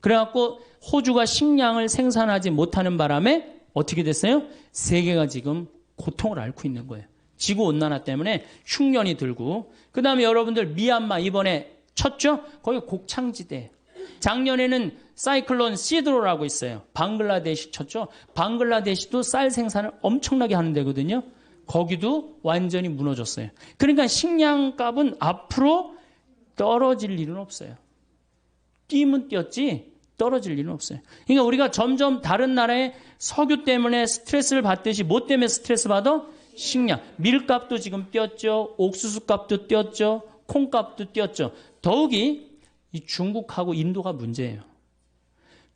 그래갖고 호주가 식량을 생산하지 못하는 바람에 어떻게 됐어요? 세계가 지금 고통을 앓고 있는 거예요. 지구온난화 때문에 흉년이 들고. 그 다음에 여러분들 미얀마 이번에 쳤죠? 거기 곡창지대. 작년에는 사이클론 시드로라고 있어요. 방글라데시 쳤죠? 방글라데시도 쌀 생산을 엄청나게 하는 데거든요. 거기도 완전히 무너졌어요. 그러니까 식량값은 앞으로 떨어질 일은 없어요. 뛰면 뛰었지 떨어질 일은 없어요. 그러니까 우리가 점점 다른 나라의 석유 때문에 스트레스를 받듯이 뭐 때문에 스트레스 받아? 식량. 밀값도 지금 뛰었죠. 옥수수값도 뛰었죠. 콩값도 뛰었죠. 더욱이 이 중국하고 인도가 문제예요.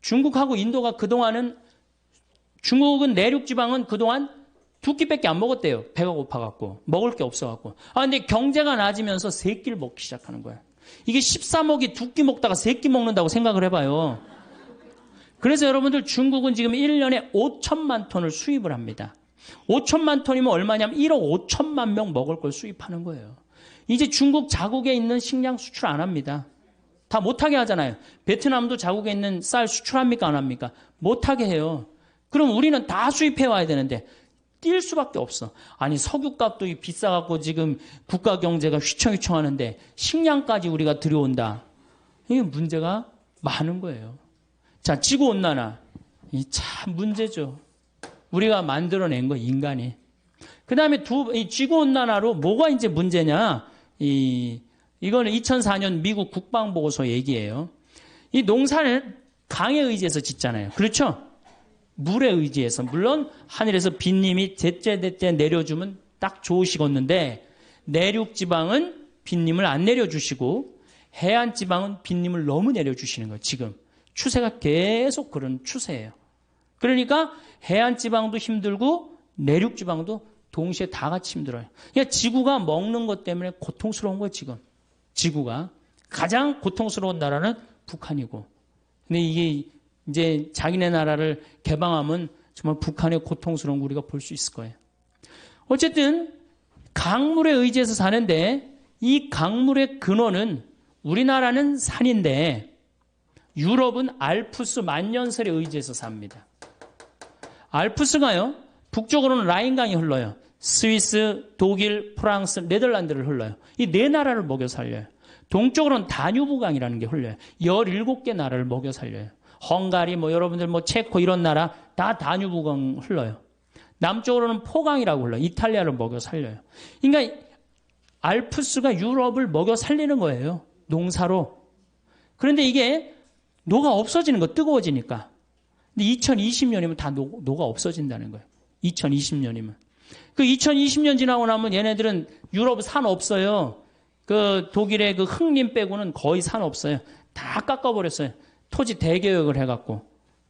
중국하고 인도가 중국은 내륙 지방은 그동안 두 끼밖에 안 먹었대요. 배가 고파갖고. 먹을 게 없어갖고. 근데 경제가 나아지면서 세 끼를 먹기 시작하는 거야. 이게 13억이 두 끼 먹다가 세 끼 먹는다고 생각을 해봐요. 그래서 여러분들 중국은 지금 1년에 5천만 톤을 수입을 합니다. 5천만 톤이면 얼마냐면 1억 5천만 명 먹을 걸 수입하는 거예요. 이제 중국 자국에 있는 식량 수출 안 합니다. 다 못하게 하잖아요. 베트남도 자국에 있는 쌀 수출합니까? 안 합니까? 못하게 해요. 그럼 우리는 다 수입해 와야 되는데 뛸 수밖에 없어. 아니 석유값도 비싸갖고 지금 국가 경제가 휘청휘청하는데 식량까지 우리가 들여온다. 이게 문제가 많은 거예요. 자, 지구온난화. 이 참 문제죠. 우리가 만들어낸 거 인간이. 그 다음에 이 지구온난화로 뭐가 이제 문제냐. 이거는 2004년 미국 국방보고서 얘기예요. 이 농사를 강에 의지해서 짓잖아요. 그렇죠? 물에 의지해서. 물론 하늘에서 빗님이 제때제때 내려주면 딱 좋으시겠는데 내륙 지방은 빗님을 안 내려주시고 해안 지방은 빗님을 너무 내려주시는 거예요. 지금. 추세가 계속 그런 추세예요. 그러니까 해안 지방도 힘들고 내륙 지방도 동시에 다 같이 힘들어요. 그러니까 지구가 먹는 것 때문에 고통스러운 거예요, 지금. 지구가. 가장 고통스러운 나라는 북한이고. 근데 이게 이제 자기네 나라를 개방하면 정말 북한의 고통스러운 거 우리가 볼 수 있을 거예요. 어쨌든 강물에 의지해서 사는데 이 강물의 근원은 우리나라는 산인데 유럽은 알프스 만년설에 의지해서 삽니다. 알프스가요, 북쪽으로는 라인강이 흘러요. 스위스, 독일, 프랑스, 네덜란드를 흘러요. 이 네 나라를 먹여 살려요. 동쪽으로는 다뉴브강이라는 게 흘러요. 17개 나라를 먹여 살려요. 헝가리, 여러분들 체코 이런 나라 다 다뉴브강 흘러요. 남쪽으로는 포강이라고 흘러요. 이탈리아를 먹여 살려요. 그러니까 알프스가 유럽을 먹여 살리는 거예요. 농사로. 그런데 이게 노가 없어지는 거, 뜨거워지니까. 근데 2020년이면 다 노가 없어진다는 거예요. 2020년이면. 그 2020년 지나고 나면 얘네들은 유럽 산 없어요. 그 독일의 그 흑림 빼고는 거의 산 없어요. 다 깎아버렸어요. 토지 대개혁을 해갖고.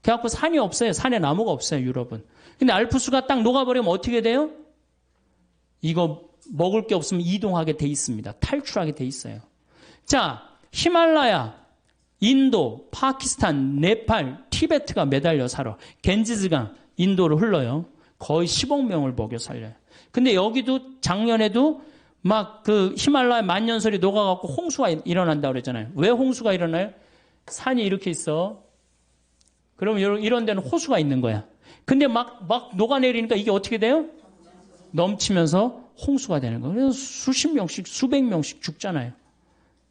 그래갖고 산이 없어요. 산에 나무가 없어요, 유럽은. 근데 알프스가 딱 녹아버리면 어떻게 돼요? 이거 먹을 게 없으면 이동하게 돼 있습니다. 탈출하게 돼 있어요. 자, 히말라야, 인도, 파키스탄, 네팔, 티베트가 매달려 살아. 겐지스강, 인도로 흘러요. 거의 10억 명을 먹여 살려요. 근데 여기도 작년에도 막 그 히말라야 만년설이 녹아갖고 홍수가 일어난다 그랬잖아요. 왜 홍수가 일어나요? 산이 이렇게 있어. 그러면 이런 데는 호수가 있는 거야. 근데 막 녹아내리니까 이게 어떻게 돼요? 넘치면서 홍수가 되는 거예요. 그래서 수십 명씩, 수백 명씩 죽잖아요.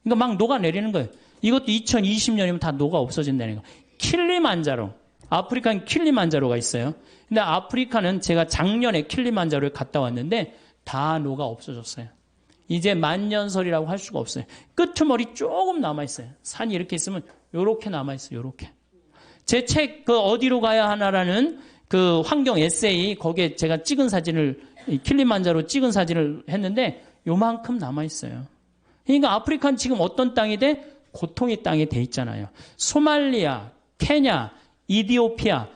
그러니까 막 녹아내리는 거예요. 이것도 2020년이면 다 녹아 없어진다는 거예요. 킬리만자로. 아프리카는 킬리만자로가 있어요. 근데 아프리카는 제가 작년에 킬리만자로에 갔다 왔는데 다 녹아 없어졌어요. 이제 만년설이라고 할 수가 없어요. 끄트머리 조금 남아있어요. 산이 이렇게 있으면 요렇게 남아있어요. 요렇게. 제 책 그 어디로 가야 하나라는 그 환경 에세이 거기에 제가 찍은 사진을 킬리만자로 찍은 사진을 했는데 요만큼 남아있어요. 그러니까 아프리카는 지금 어떤 땅이 돼? 고통의 땅이 돼 있잖아요. 소말리아, 케냐, 이디오피아,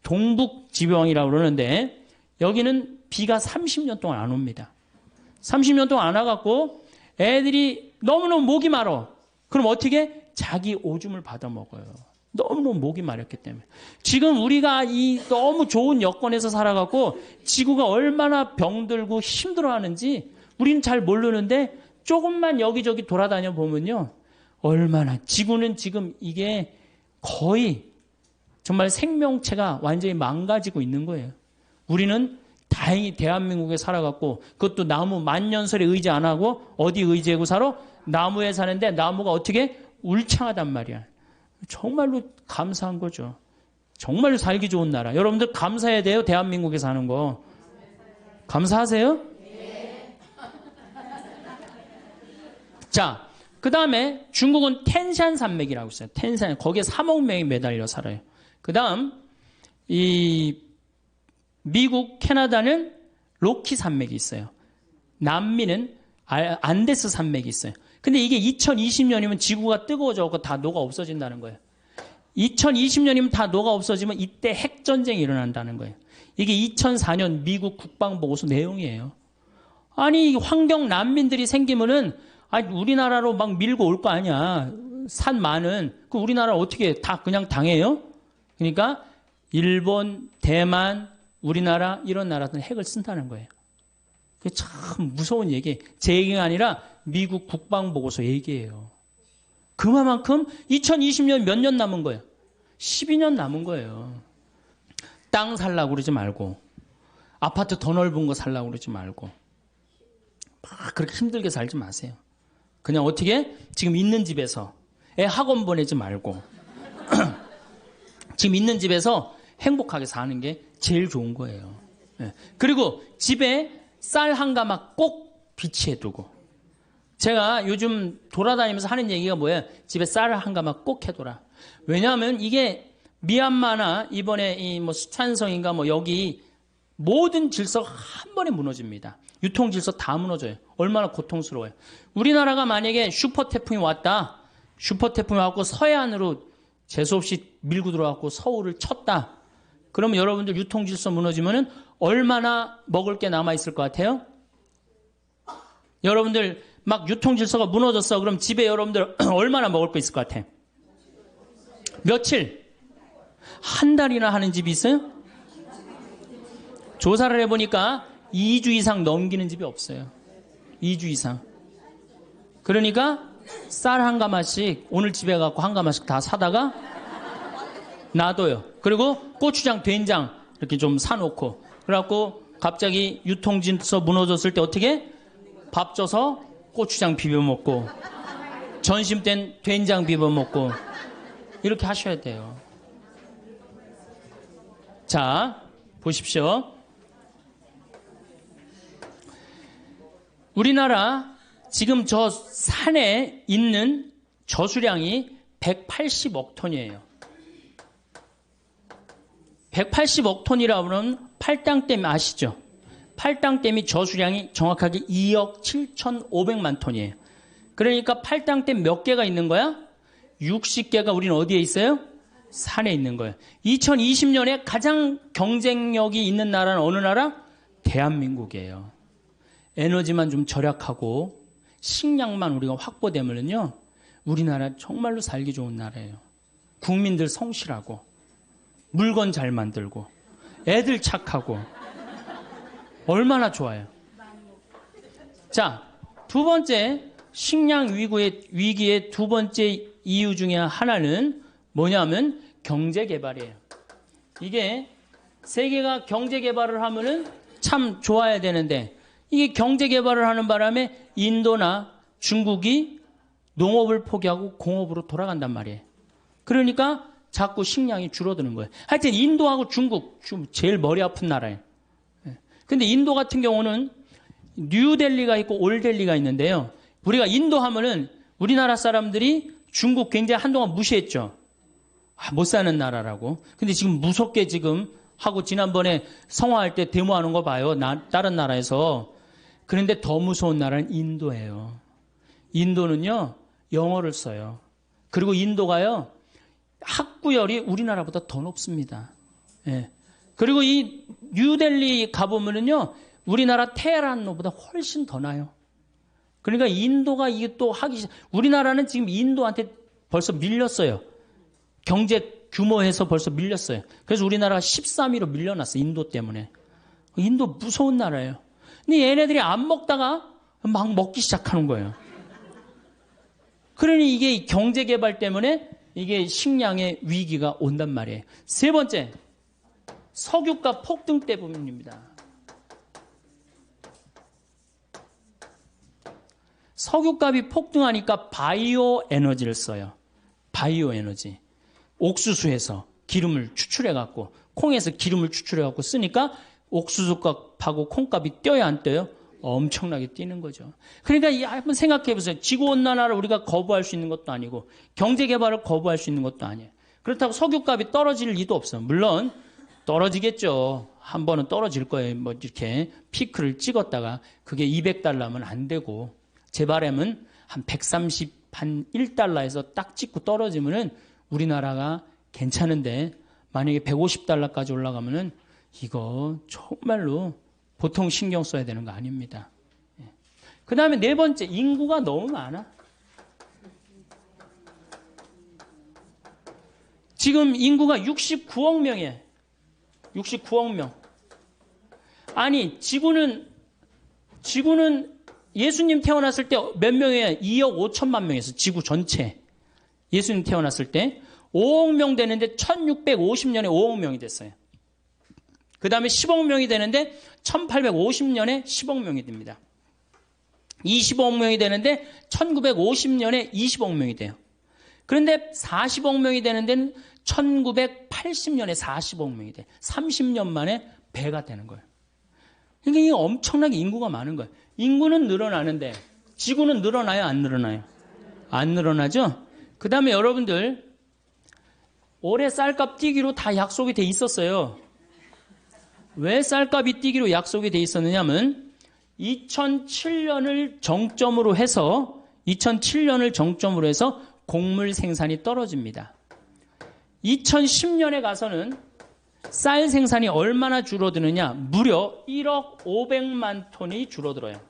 동북 지방이라고 그러는데 여기는 비가 30년 동안 안 옵니다. 30년 동안 안 와갖고 애들이 너무너무 목이 마르. 그럼 어떻게? 자기 오줌을 받아 먹어요. 너무너무 목이 마렸기 때문에. 지금 우리가 이 너무 좋은 여건에서 살아갖고 지구가 얼마나 병들고 힘들어하는지 우리는 잘 모르는데 조금만 여기저기 돌아다녀 보면요. 얼마나 지구는 지금 이게 거의 정말 생명체가 완전히 망가지고 있는 거예요. 우리는 다행히 대한민국에 살아갖고 그것도 나무 만년설에 의지 안 하고 어디 의지하고 살아? 나무에 사는데 나무가 어떻게? 울창하단 말이야. 정말로 감사한 거죠. 정말로 살기 좋은 나라. 여러분들 감사해야 돼요. 대한민국에 사는 거. 감사하세요? 네. 자, 그 다음에 중국은 텐산 산맥이라고 있어요. 텐산. 거기에 3억 명이 매달려 살아요. 그 다음 이 미국, 캐나다는 로키 산맥이 있어요. 남미는 안데스 산맥이 있어요. 근데 이게 2020년이면 지구가 뜨거워져서 다 녹아 없어진다는 거예요. 2020년이면 다 녹아 없어지면 이때 핵전쟁이 일어난다는 거예요. 이게 2004년 미국 국방보고서 내용이에요. 아니 환경 난민들이 생기면은 우리나라로 막 밀고 올 거 아니야. 산 많은 그 우리나라 어떻게 다 그냥 당해요? 그러니까 일본, 대만, 우리나라 이런 나라들은 핵을 쓴다는 거예요. 그게 참 무서운 얘기. 제 얘기가 아니라 미국 국방보고서 얘기예요. 그만큼 2020년 몇 년 남은 거예요? 12년 남은 거예요. 땅 살라고 그러지 말고 아파트 더 넓은 거 살라고 그러지 말고 막 그렇게 힘들게 살지 마세요. 그냥 어떻게? 지금 있는 집에서 애 학원 보내지 말고 지금 있는 집에서 행복하게 사는 게 제일 좋은 거예요. 그리고 집에 쌀 한 가마 꼭 비치해 두고 제가 요즘 돌아다니면서 하는 얘기가 뭐예요? 집에 쌀을 한 가마 꼭 해둬라. 왜냐하면 이게 미얀마나 이번에 이 수촨성인가 여기 모든 질서가 한 번에 무너집니다. 유통 질서 다 무너져요. 얼마나 고통스러워요. 우리나라가 만약에 슈퍼 태풍이 왔다. 슈퍼 태풍이 왔고 서해안으로 재수없이 밀고 들어왔고 서울을 쳤다. 그러면 여러분들 유통 질서 무너지면은 얼마나 먹을 게 남아 있을 것 같아요? 여러분들 막 유통 질서가 무너졌어. 그럼 집에 여러분들 얼마나 먹을 거 있을 것 같아? 며칠? 한 달이나 하는 집이 있어요? 조사를 해보니까 2주 이상 넘기는 집이 없어요. 2주 이상. 그러니까 쌀 한 가마씩 오늘 집에 가고 한 가마씩 다 사다가 놔둬요. 그리고 고추장, 된장 이렇게 좀 사놓고 그래갖고 갑자기 유통진서 무너졌을 때 어떻게? 밥 줘서 고추장 비벼 먹고 점심 땐 된장 비벼 먹고 이렇게 하셔야 돼요. 자, 보십시오. 우리나라 지금 저 산에 있는 저수량이 180억 톤이에요. 180억 톤이라고 하면 팔당댐 아시죠? 팔당댐이 저수량이 정확하게 2억 7,500만 톤이에요. 그러니까 팔당댐 몇 개가 있는 거야? 60개가 우리는 어디에 있어요? 산에 있는 거예요. 2020년에 가장 경쟁력이 있는 나라는 어느 나라? 대한민국이에요. 에너지만 좀 절약하고 식량만 우리가 확보되면요, 우리나라 정말로 살기 좋은 나라예요. 국민들 성실하고 물건 잘 만들고 애들 착하고 얼마나 좋아요. 자, 두 번째 식량 위기의 두 번째 이유 중에 하나는 뭐냐면 경제 개발이에요. 이게 세계가 경제 개발을 하면은 참 좋아야 되는데 이게 경제 개발을 하는 바람에 인도나 중국이 농업을 포기하고 공업으로 돌아간단 말이에요. 그러니까 자꾸 식량이 줄어드는 거예요. 하여튼 인도하고 중국 제일 머리 아픈 나라예요. 근데 인도 같은 경우는 뉴델리가 있고 올델리가 있는데요. 우리가 인도 하면은 우리나라 사람들이 중국 굉장히 한동안 무시했죠. 못 사는 나라라고. 근데 지금 무섭게 지금 하고 지난번에 성화할 때 데모하는 거 봐요. 다른 나라에서. 그런데 더 무서운 나라는 인도예요. 인도는요, 영어를 써요. 그리고 인도가요, 학구열이 우리나라보다 더 높습니다. 예. 그리고 이 뉴델리 가보면은요, 우리나라 테헤란로보다 훨씬 더 나요. 그러니까 인도가 이게 또 우리나라는 지금 인도한테 벌써 밀렸어요. 경제 규모에서 벌써 밀렸어요. 그래서 우리나라가 13위로 밀려났어요. 인도 때문에. 인도 무서운 나라예요. 근데 얘네들이 안 먹다가 막 먹기 시작하는 거예요. 그러니 이게 경제 개발 때문에 이게 식량의 위기가 온단 말이에요. 세 번째, 석유가 폭등 때문입니다. 석유값이 폭등하니까 바이오 에너지를 써요. 바이오 에너지. 옥수수에서 기름을 추출해갖고, 콩에서 기름을 추출해갖고 쓰니까 옥수수값하고 콩값이 뛰어야 안 뛰어요? 엄청나게 뛰는 거죠. 그러니까 한번 생각해 보세요. 지구온난화를 우리가 거부할 수 있는 것도 아니고 경제개발을 거부할 수 있는 것도 아니에요. 그렇다고 석유값이 떨어질 리도 없어요. 물론 떨어지겠죠. 한 번은 떨어질 거예요. 뭐 이렇게 피크를 찍었다가 그게 200달러면 안 되고 제 바람은 한 131달러에서 딱 찍고 떨어지면은 우리나라가 괜찮은데 만약에 150달러까지 올라가면은 이거 정말로 보통 신경 써야 되는 거 아닙니다. 그 다음에 네 번째, 인구가 너무 많아. 지금 인구가 69억 명이에요. 69억 명. 아니, 지구는 예수님 태어났을 때 몇 명이에요? 2억 5천만 명에서 지구 전체. 예수님 태어났을 때 5억 명 되는데 1650년에 5억 명이 됐어요. 그 다음에 10억 명이 되는데 1850년에 10억 명이 됩니다. 20억 명이 되는데 1950년에 20억 명이 돼요. 그런데 40억 명이 되는 데는 1980년에 40억 명이 돼요. 30년 만에 배가 되는 거예요. 그러니까 이게 엄청나게 인구가 많은 거예요. 인구는 늘어나는데 지구는 늘어나요? 안 늘어나요? 안 늘어나죠? 그 다음에 여러분들 올해 쌀값 뛰기로 다 약속이 돼 있었어요. 왜 쌀값이 뛰기로 약속이 돼 있었느냐면 2007년을 정점으로 해서 곡물 생산이 떨어집니다. 2010년에 가서는 쌀 생산이 얼마나 줄어드느냐? 무려 1억 500만 톤이 줄어들어요.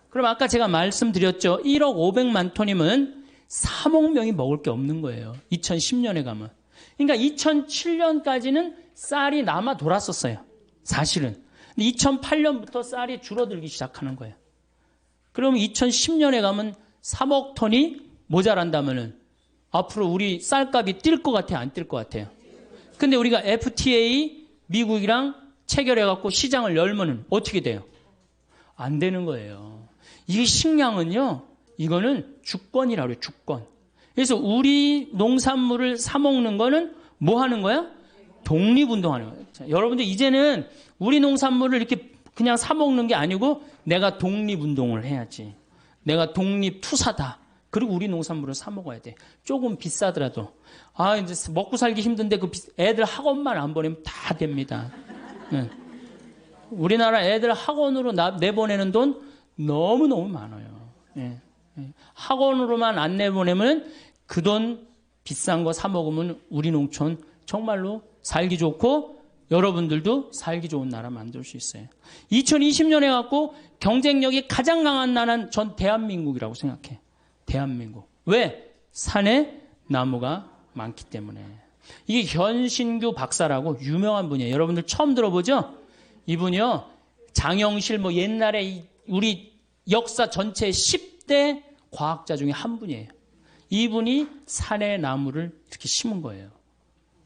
그럼 아까 제가 말씀드렸죠. 1억 500만 톤이면 3억 명이 먹을 게 없는 거예요. 2010년에 가면. 그러니까 2007년까지는 쌀이 남아 돌았었어요. 사실은. 근데 2008년부터 쌀이 줄어들기 시작하는 거예요. 그럼 2010년에 가면 3억 톤이 모자란다면은 앞으로 우리 쌀값이 뛸 것 같아요? 안 뛸 것 같아요? 근데 우리가 FTA 미국이랑 체결해갖고 시장을 열면은 어떻게 돼요? 안 되는 거예요. 이 식량은요, 이거는 주권이라고 해요, 주권. 그래서 우리 농산물을 사먹는 거는 뭐 하는 거야? 독립운동하는 거예요. 자, 여러분들 이제는 우리 농산물을 이렇게 그냥 사먹는 게 아니고 내가 독립운동을 해야지. 내가 독립투사다. 그리고 우리 농산물을 사먹어야 돼. 조금 비싸더라도. 아, 이제 먹고 살기 힘든데 그 애들 학원만 안 보내면 다 됩니다. 네. 우리나라 애들 학원으로 내보내는 돈 너무너무 많아요. 네. 학원으로만 안 내보내면 그 돈 비싼 거 사 먹으면 우리 농촌 정말로 살기 좋고 여러분들도 살기 좋은 나라 만들 수 있어요. 2020년에 갖고 경쟁력이 가장 강한 나라는 전 대한민국이라고 생각해. 대한민국. 왜? 산에 나무가 많기 때문에. 이게 현신규 박사라고 유명한 분이에요. 여러분들 처음 들어보죠? 이분이요. 장영실 뭐 옛날에 우리 역사 전체 10대 과학자 중에 한 분이에요. 이분이 산에 나무를 이렇게 심은 거예요.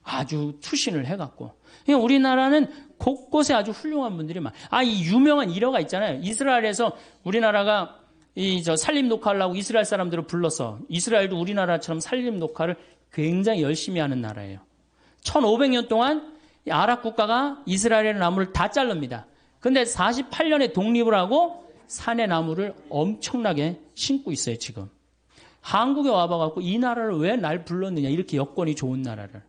아주 투신을 해갖고. 그러니까 우리나라는 곳곳에 아주 훌륭한 분들이 많아요. 이 유명한 일화가 있잖아요. 이스라엘에서 우리나라가 산림 녹화하려고 이스라엘 사람들을 불러서 이스라엘도 우리나라처럼 산림 녹화를 굉장히 열심히 하는 나라예요. 1500년 동안 아랍 국가가 이스라엘의 나무를 다 자릅니다. 근데 48년에 독립을 하고 산의 나무를 엄청나게 심고 있어요, 지금. 한국에 와봐갖고 이 나라를 왜 날 불렀느냐, 이렇게 여건이 좋은 나라를.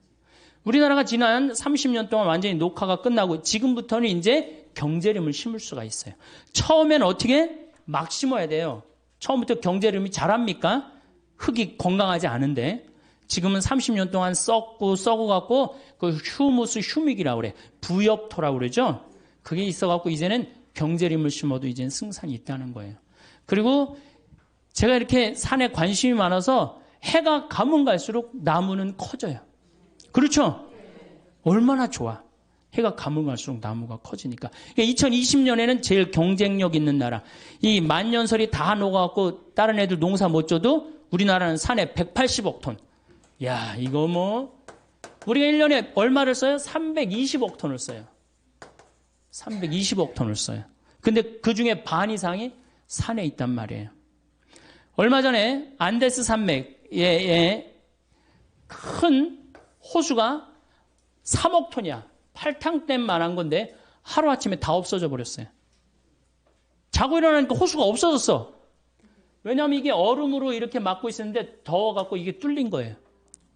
우리나라가 지난 30년 동안 완전히 녹화가 끝나고 지금부터는 이제 경제림을 심을 수가 있어요. 처음에는 어떻게? 막 심어야 돼요. 처음부터 경제림이 자랍니까? 흙이 건강하지 않은데. 지금은 30년 동안 썩어갖고 그 휴무스 휴믹이라고 그래. 부엽토라고 그러죠? 그게 있어갖고 이제는 경제림을 심어도 이제는 승산이 있다는 거예요. 그리고 제가 이렇게 산에 관심이 많아서 해가 가면 갈수록 나무는 커져요. 그렇죠? 얼마나 좋아. 해가 가면 갈수록 나무가 커지니까. 그러니까 2020년에는 제일 경쟁력 있는 나라. 이 만년설이 다 녹아갖고 다른 애들 농사 못 져도 우리나라는 산에 180억 톤. 야, 이거 뭐 우리가 1년에 얼마를 써요? 320억 톤을 써요. 320억 톤을 써요. 근데 그 중에 반 이상이 산에 있단 말이에요. 얼마 전에 안데스 산맥에 큰 호수가 3억 톤이야. 팔탕댐만한 건데 하루아침에 다 없어져 버렸어요. 자고 일어나니까 호수가 없어졌어. 왜냐하면 이게 얼음으로 이렇게 막고 있었는데 더워갖고 이게 뚫린 거예요.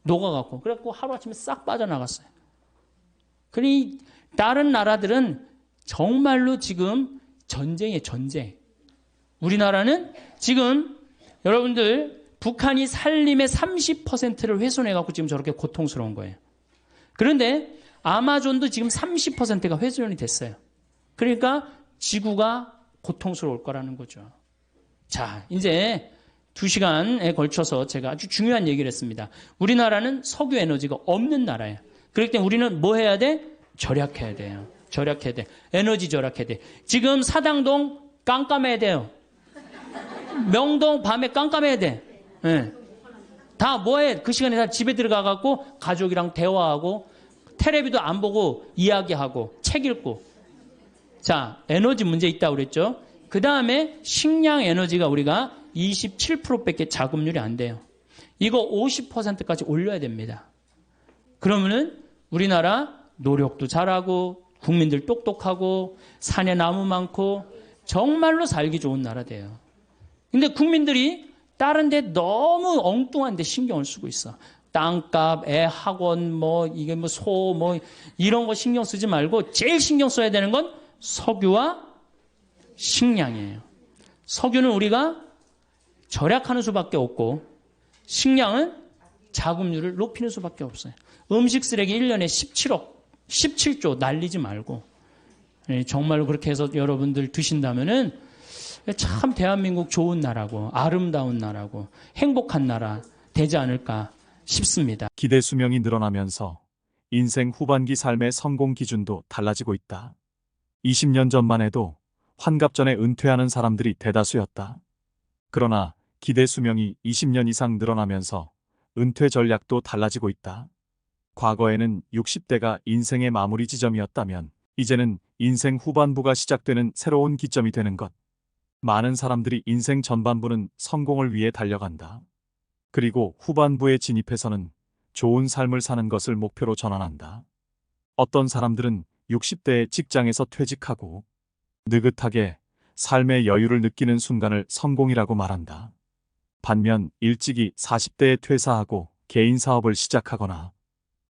녹아갖고. 그래갖고 하루아침에 싹 빠져나갔어요. 그러니 다른 나라들은 정말로 지금 전쟁이에요, 전쟁. 우리나라는 지금 여러분들 북한이 산림의 30%를 훼손해갖고 지금 저렇게 고통스러운 거예요. 그런데 아마존도 지금 30%가 훼손이 됐어요. 그러니까 지구가 고통스러울 거라는 거죠. 자, 이제 2시간에 걸쳐서 제가 아주 중요한 얘기를 했습니다. 우리나라는 석유 에너지가 없는 나라예요. 그렇기 때문에 우리는 뭐 해야 돼? 절약해야 돼요. 절약해야 돼. 에너지 절약해야 돼. 지금 사당동 깜깜해야 돼요. 명동 밤에 깜깜해야 돼. 네. 다 뭐해? 그 시간에 다 집에 들어가갖고 가족이랑 대화하고 텔레비도 안 보고 이야기하고 책 읽고. 자, 에너지 문제 있다고 그랬죠. 그 다음에 식량 에너지가 우리가 27%밖에 자급률이 안 돼요. 이거 50%까지 올려야 됩니다. 그러면은 우리나라 노력도 잘하고 국민들 똑똑하고 산에 나무 많고 정말로 살기 좋은 나라 돼요. 근데 국민들이 다른 데 너무 엉뚱한 데 신경을 쓰고 있어. 땅값, 애 학원, 이게 소, 이런 거 신경 쓰지 말고 제일 신경 써야 되는 건 석유와 식량이에요. 석유는 우리가 절약하는 수밖에 없고 식량은 자급률을 높이는 수밖에 없어요. 음식 쓰레기 1년에 17조 날리지 말고 정말로 그렇게 해서 여러분들 드신다면은 참 대한민국 좋은 나라고 아름다운 나라고 행복한 나라 되지 않을까 싶습니다. 기대 수명이 늘어나면서 인생 후반기 삶의 성공 기준도 달라지고 있다. 20년 전만 해도 환갑 전에 은퇴하는 사람들이 대다수였다. 그러나 기대 수명이 20년 이상 늘어나면서 은퇴 전략도 달라지고 있다. 과거에는 60대가 인생의 마무리 지점이었다면 이제는 인생 후반부가 시작되는 새로운 기점이 되는 것. 많은 사람들이 인생 전반부는 성공을 위해 달려간다. 그리고 후반부에 진입해서는 좋은 삶을 사는 것을 목표로 전환한다. 어떤 사람들은 60대에 직장에서 퇴직하고 느긋하게 삶의 여유를 느끼는 순간을 성공이라고 말한다. 반면 일찍이 40대에 퇴사하고 개인 사업을 시작하거나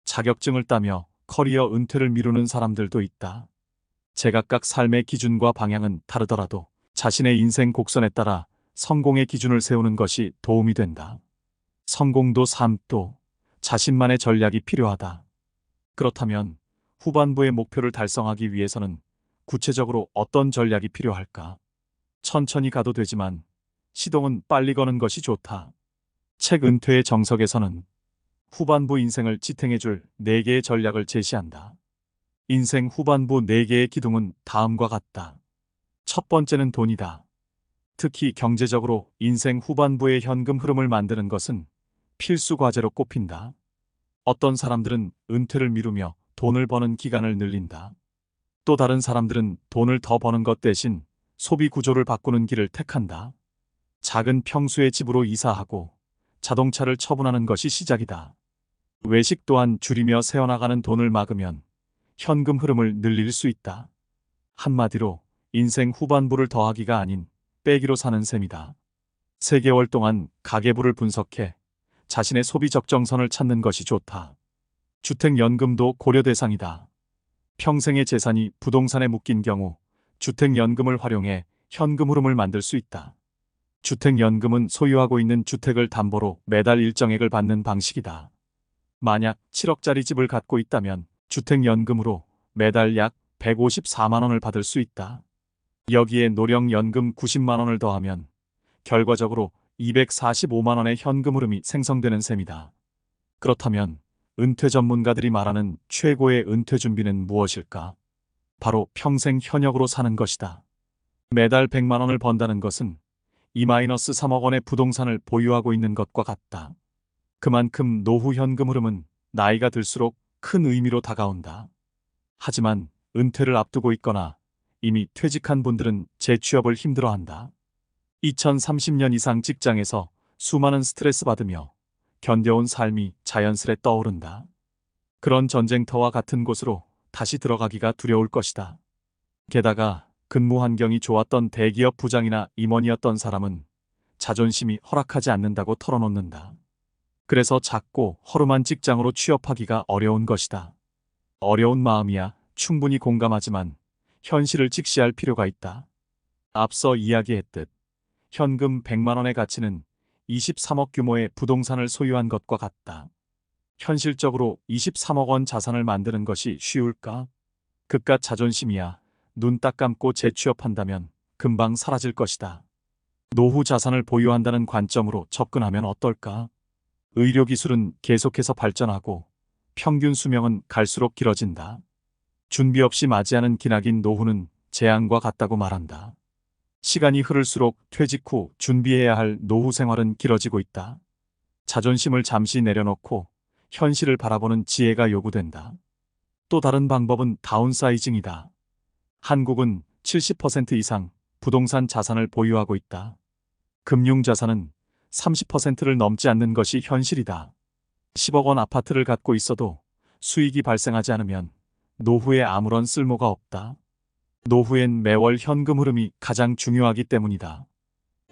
자격증을 따며 커리어 은퇴를 미루는 사람들도 있다. 제각각 삶의 기준과 방향은 다르더라도 자신의 인생 곡선에 따라 성공의 기준을 세우는 것이 도움이 된다. 성공도 삶도 자신만의 전략이 필요하다. 그렇다면 후반부의 목표를 달성하기 위해서는 구체적으로 어떤 전략이 필요할까? 천천히 가도 되지만 시동은 빨리 거는 것이 좋다. 책 은퇴의 정석에서는 후반부 인생을 지탱해줄 4개의 전략을 제시한다. 인생 후반부 4개의 기둥은 다음과 같다. 첫 번째는 돈이다. 특히 경제적으로 인생 후반부의 현금 흐름을 만드는 것은 필수 과제로 꼽힌다. 어떤 사람들은 은퇴를 미루며 돈을 버는 기간을 늘린다. 또 다른 사람들은 돈을 더 버는 것 대신 소비 구조를 바꾸는 길을 택한다. 작은 평수의 집으로 이사하고 자동차를 처분하는 것이 시작이다. 외식 또한 줄이며 새어나가는 돈을 막으면 현금 흐름을 늘릴 수 있다. 한마디로 인생 후반부를 더하기가 아닌 빼기로 사는 셈이다. 3개월 동안 가계부를 분석해 자신의 소비 적정선을 찾는 것이 좋다. 주택연금도 고려 대상이다. 평생의 재산이 부동산에 묶인 경우 주택연금을 활용해 현금 흐름을 만들 수 있다. 주택연금은 소유하고 있는 주택을 담보로 매달 일정액을 받는 방식이다. 만약 7억짜리 집을 갖고 있다면 주택연금으로 매달 약 154만 원을 받을 수 있다. 여기에 노령연금 90만 원을 더하면 결과적으로 245만 원의 현금 흐름이 생성되는 셈이다. 그렇다면 은퇴 전문가들이 말하는 최고의 은퇴 준비는 무엇일까? 바로 평생 현역으로 사는 것이다. 매달 100만 원을 번다는 것은 2-3억 원의 부동산을 보유하고 있는 것과 같다. 그만큼 노후 현금 흐름은 나이가 들수록 큰 의미로 다가온다. 하지만 은퇴를 앞두고 있거나 이미 퇴직한 분들은 재취업을 힘들어한다. 2030년 이상 직장에서 수많은 스트레스 받으며 견뎌온 삶이 자연스레 떠오른다. 그런 전쟁터와 같은 곳으로 다시 들어가기가 두려울 것이다. 게다가 근무 환경이 좋았던 대기업 부장이나 임원이었던 사람은 자존심이 허락하지 않는다고 털어놓는다. 그래서 작고 허름한 직장으로 취업하기가 어려운 것이다. 어려운 마음이야 충분히 공감하지만 현실을 직시할 필요가 있다. 앞서 이야기했듯 현금 100만 원의 가치는 23억 규모의 부동산을 소유한 것과 같다. 현실적으로 23억 원 자산을 만드는 것이 쉬울까? 그깟 자존심이야 눈 딱 감고 재취업한다면 금방 사라질 것이다. 노후 자산을 보유한다는 관점으로 접근하면 어떨까? 의료기술은 계속해서 발전하고 평균 수명은 갈수록 길어진다. 준비 없이 맞이하는 기나긴 노후는 재앙과 같다고 말한다. 시간이 흐를수록 퇴직 후 준비해야 할 노후 생활은 길어지고 있다. 자존심을 잠시 내려놓고 현실을 바라보는 지혜가 요구된다. 또 다른 방법은 다운사이징이다. 한국은 70% 이상 부동산 자산을 보유하고 있다. 금융자산은 30%를 넘지 않는 것이 현실이다. 10억 원 아파트를 갖고 있어도 수익이 발생하지 않으면 노후에 아무런 쓸모가 없다. 노후엔 매월 현금 흐름이 가장 중요하기 때문이다.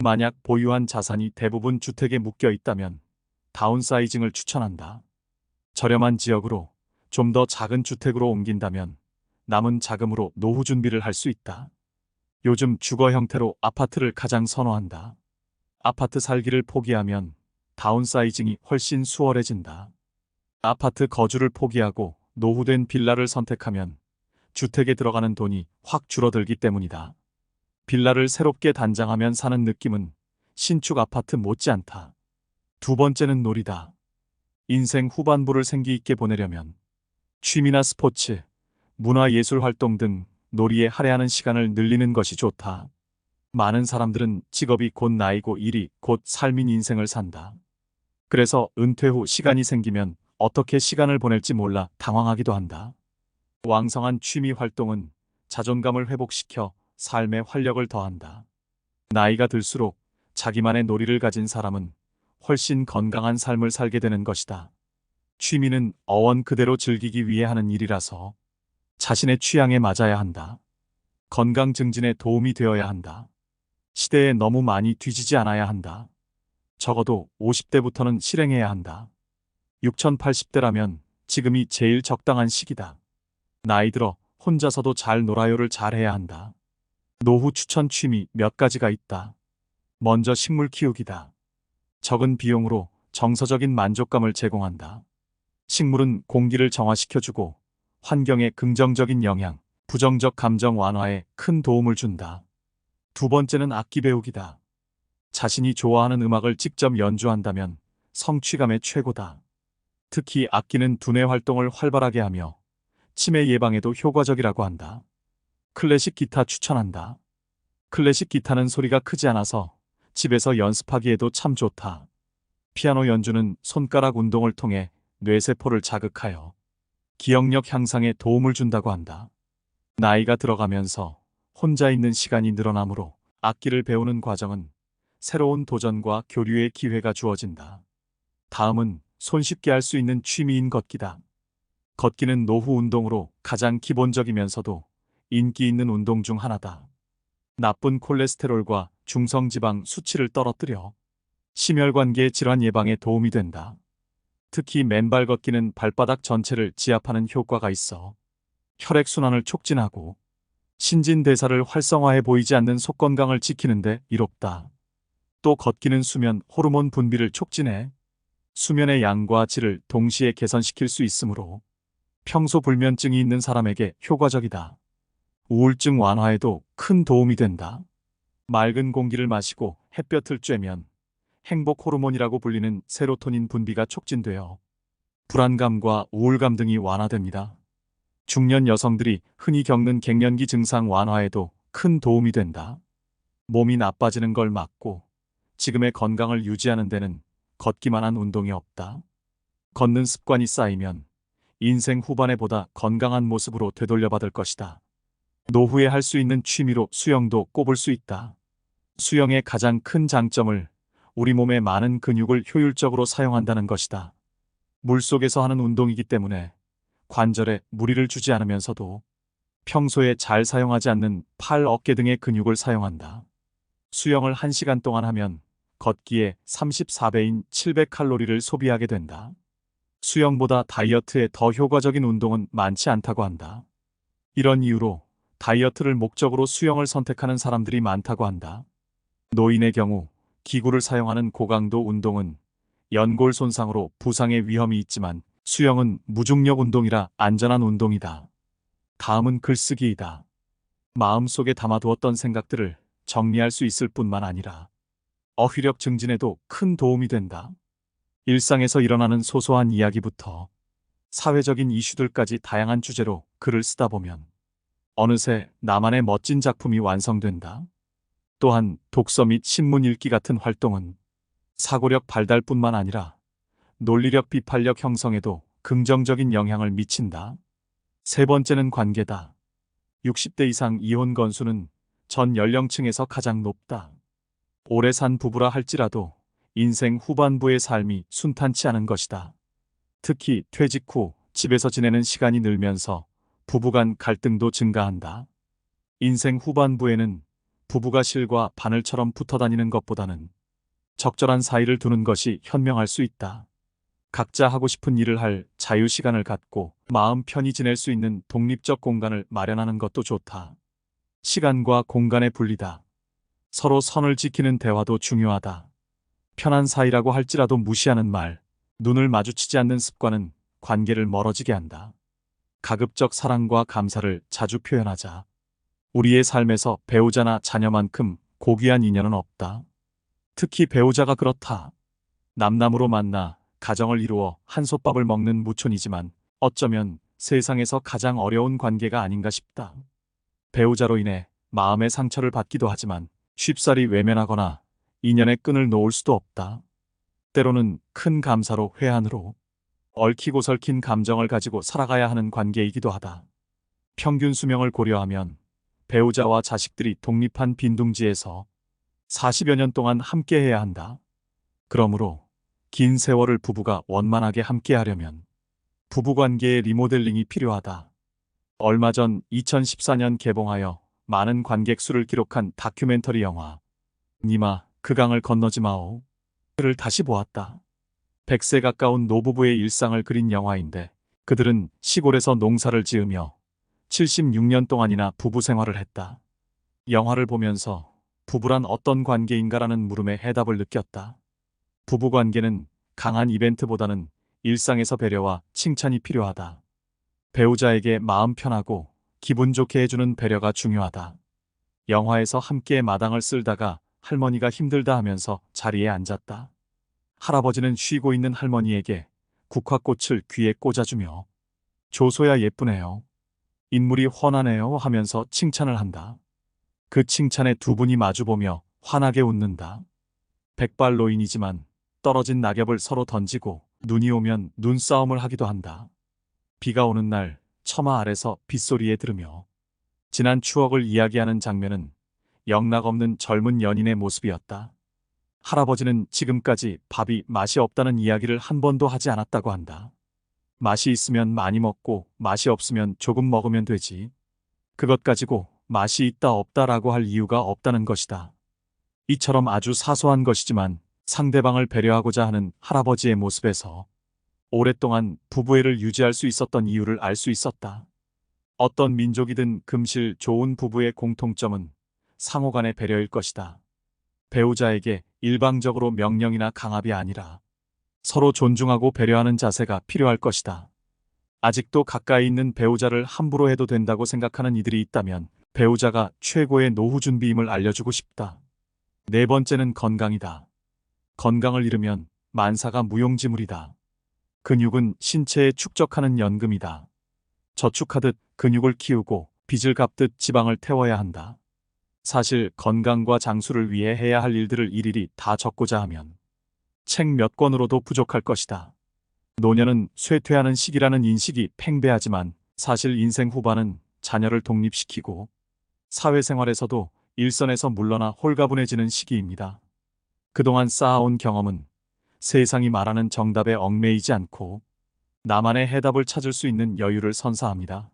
만약 보유한 자산이 대부분 주택에 묶여 있다면 다운사이징을 추천한다. 저렴한 지역으로 좀 더 작은 주택으로 옮긴다면 남은 자금으로 노후 준비를 할 수 있다. 요즘 주거 형태로 아파트를 가장 선호한다. 아파트 살기를 포기하면 다운사이징이 훨씬 수월해진다. 아파트 거주를 포기하고 노후된 빌라를 선택하면 주택에 들어가는 돈이 확 줄어들기 때문이다. 빌라를 새롭게 단장하면 사는 느낌은 신축 아파트 못지않다. 두 번째는 놀이다. 인생 후반부를 생기 있게 보내려면 취미나 스포츠, 문화예술 활동 등 놀이에 할애하는 시간을 늘리는 것이 좋다. 많은 사람들은 직업이 곧 나이고 일이 곧 삶인 인생을 산다. 그래서 은퇴 후 시간이 생기면 어떻게 시간을 보낼지 몰라 당황하기도 한다. 왕성한 취미 활동은 자존감을 회복시켜 삶에 활력을 더한다. 나이가 들수록 자기만의 놀이를 가진 사람은 훨씬 건강한 삶을 살게 되는 것이다. 취미는 어원 그대로 즐기기 위해 하는 일이라서 자신의 취향에 맞아야 한다. 건강 증진에 도움이 되어야 한다. 시대에 너무 많이 뒤지지 않아야 한다. 적어도 50대부터는 실행해야 한다. 6080대라면 지금이 제일 적당한 시기다. 나이 들어 혼자서도 잘 놀아요를 잘 해야 한다. 노후 추천 취미 몇 가지가 있다. 먼저 식물 키우기다. 적은 비용으로 정서적인 만족감을 제공한다. 식물은 공기를 정화시켜주고 환경에 긍정적인 영향, 부정적 감정 완화에 큰 도움을 준다. 두 번째는 악기 배우기다. 자신이 좋아하는 음악을 직접 연주한다면 성취감의 최고다. 특히 악기는 두뇌 활동을 활발하게 하며 치매 예방에도 효과적이라고 한다. 클래식 기타 추천한다. 클래식 기타는 소리가 크지 않아서 집에서 연습하기에도 참 좋다. 피아노 연주는 손가락 운동을 통해 뇌세포를 자극하여 기억력 향상에 도움을 준다고 한다. 나이가 들어가면서 혼자 있는 시간이 늘어나므로 악기를 배우는 과정은 새로운 도전과 교류의 기회가 주어진다. 다음은 손쉽게 할 수 있는 취미인 걷기다. 걷기는 노후 운동으로 가장 기본적이면서도 인기 있는 운동 중 하나다. 나쁜 콜레스테롤과 중성지방 수치를 떨어뜨려 심혈관계 질환 예방에 도움이 된다. 특히 맨발 걷기는 발바닥 전체를 지압하는 효과가 있어 혈액순환을 촉진하고 신진대사를 활성화해 보이지 않는 속 건강을 지키는데 이롭다. 또 걷기는 수면 호르몬 분비를 촉진해 수면의 양과 질을 동시에 개선시킬 수 있으므로 평소 불면증이 있는 사람에게 효과적이다. 우울증 완화에도 큰 도움이 된다. 맑은 공기를 마시고 햇볕을 쬐면 행복 호르몬이라고 불리는 세로토닌 분비가 촉진되어 불안감과 우울감 등이 완화됩니다. 중년 여성들이 흔히 겪는 갱년기 증상 완화에도 큰 도움이 된다. 몸이 나빠지는 걸 막고 지금의 건강을 유지하는 데는 걷기만한 운동이 없다. 걷는 습관이 쌓이면 인생 후반에 보다 건강한 모습으로 되돌려받을 것이다. 노후에 할 수 있는 취미로 수영도 꼽을 수 있다. 수영의 가장 큰 장점을 우리 몸의 많은 근육을 효율적으로 사용한다는 것이다. 물속에서 하는 운동이기 때문에 관절에 무리를 주지 않으면서도 평소에 잘 사용하지 않는 팔, 어깨 등의 근육을 사용한다. 수영을 1시간 동안 하면 걷기에 34배인 700칼로리를 소비하게 된다. 수영보다 다이어트에 더 효과적인 운동은 많지 않다고 한다. 이런 이유로 다이어트를 목적으로 수영을 선택하는 사람들이 많다고 한다. 노인의 경우 기구를 사용하는 고강도 운동은 연골 손상으로 부상의 위험이 있지만 수영은 무중력 운동이라 안전한 운동이다. 다음은 글쓰기이다. 마음속에 담아두었던 생각들을 정리할 수 있을 뿐만 아니라 어휘력 증진에도 큰 도움이 된다. 일상에서 일어나는 소소한 이야기부터 사회적인 이슈들까지 다양한 주제로 글을 쓰다 보면 어느새 나만의 멋진 작품이 완성된다. 또한 독서 및 신문 읽기 같은 활동은 사고력 발달뿐만 아니라 논리력 비판력 형성에도 긍정적인 영향을 미친다. 세 번째는 관계다. 60대 이상 이혼 건수는 전 연령층에서 가장 높다. 오래 산 부부라 할지라도 인생 후반부의 삶이 순탄치 않은 것이다. 특히 퇴직 후 집에서 지내는 시간이 늘면서 부부간 갈등도 증가한다. 인생 후반부에는 부부가 실과 바늘처럼 붙어 다니는 것보다는 적절한 사이를 두는 것이 현명할 수 있다. 각자 하고 싶은 일을 할 자유 시간을 갖고 마음 편히 지낼 수 있는 독립적 공간을 마련하는 것도 좋다. 시간과 공간의 분리다. 서로 선을 지키는 대화도 중요하다. 편한 사이라고 할지라도 무시하는 말, 눈을 마주치지 않는 습관은 관계를 멀어지게 한다. 가급적 사랑과 감사를 자주 표현하자. 우리의 삶에서 배우자나 자녀만큼 고귀한 인연은 없다. 특히 배우자가 그렇다. 남남으로 만나 가정을 이루어 한솥밥을 먹는 무촌이지만 어쩌면 세상에서 가장 어려운 관계가 아닌가 싶다. 배우자로 인해 마음의 상처를 받기도 하지만 쉽사리 외면하거나 인연의 끈을 놓을 수도 없다. 때로는 큰 감사로 회한으로 얽히고 설킨 감정을 가지고 살아가야 하는 관계이기도 하다. 평균 수명을 고려하면 배우자와 자식들이 독립한 빈둥지에서 40여 년 동안 함께해야 한다. 그러므로 긴 세월을 부부가 원만하게 함께하려면 부부관계의 리모델링이 필요하다. 얼마 전 2014년 개봉하여 많은 관객 수를 기록한 다큐멘터리 영화 니마 그 강을 건너지 마오를 다시 보았다. 100세 가까운 노부부의 일상을 그린 영화인데 그들은 시골에서 농사를 지으며 76년 동안이나 부부 생활을 했다. 영화를 보면서 부부란 어떤 관계인가라는 물음에 해답을 느꼈다. 부부관계는 강한 이벤트보다는 일상에서 배려와 칭찬이 필요하다. 배우자에게 마음 편하고 기분 좋게 해주는 배려가 중요하다. 영화에서 함께 마당을 쓸다가 할머니가 힘들다 하면서 자리에 앉았다. 할아버지는 쉬고 있는 할머니에게 국화꽃을 귀에 꽂아주며 조소야 예쁘네요. 인물이 훤하네요 하면서 칭찬을 한다. 그 칭찬에 두 분이 마주보며 환하게 웃는다. 백발노인이지만 떨어진 낙엽을 서로 던지고 눈이 오면 눈싸움을 하기도 한다. 비가 오는 날 처마 아래서 빗소리에 들으며 지난 추억을 이야기하는 장면은 영락없는 젊은 연인의 모습이었다. 할아버지는 지금까지 밥이 맛이 없다는 이야기를 한 번도 하지 않았다고 한다. 맛이 있으면 많이 먹고 맛이 없으면 조금 먹으면 되지. 그것 가지고 맛이 있다 없다라고 할 이유가 없다는 것이다. 이처럼 아주 사소한 것이지만 상대방을 배려하고자 하는 할아버지의 모습에서 오랫동안 부부애를 유지할 수 있었던 이유를 알 수 있었다. 어떤 민족이든 금실 좋은 부부의 공통점은 상호 간의 배려일 것이다. 배우자에게 일방적으로 명령이나 강압이 아니라 서로 존중하고 배려하는 자세가 필요할 것이다. 아직도 가까이 있는 배우자를 함부로 해도 된다고 생각하는 이들이 있다면 배우자가 최고의 노후 준비임을 알려주고 싶다. 네 번째는 건강이다. 건강을 잃으면 만사가 무용지물이다. 근육은 신체에 축적하는 연금이다. 저축하듯 근육을 키우고 빚을 갚듯 지방을 태워야 한다. 사실 건강과 장수를 위해 해야 할 일들을 일일이 다 적고자 하면 책 몇 권으로도 부족할 것이다. 노년은 쇠퇴하는 시기라는 인식이 팽배하지만 사실 인생 후반은 자녀를 독립시키고 사회생활에서도 일선에서 물러나 홀가분해지는 시기입니다. 그동안 쌓아온 경험은 세상이 말하는 정답에 얽매이지 않고 나만의 해답을 찾을 수 있는 여유를 선사합니다.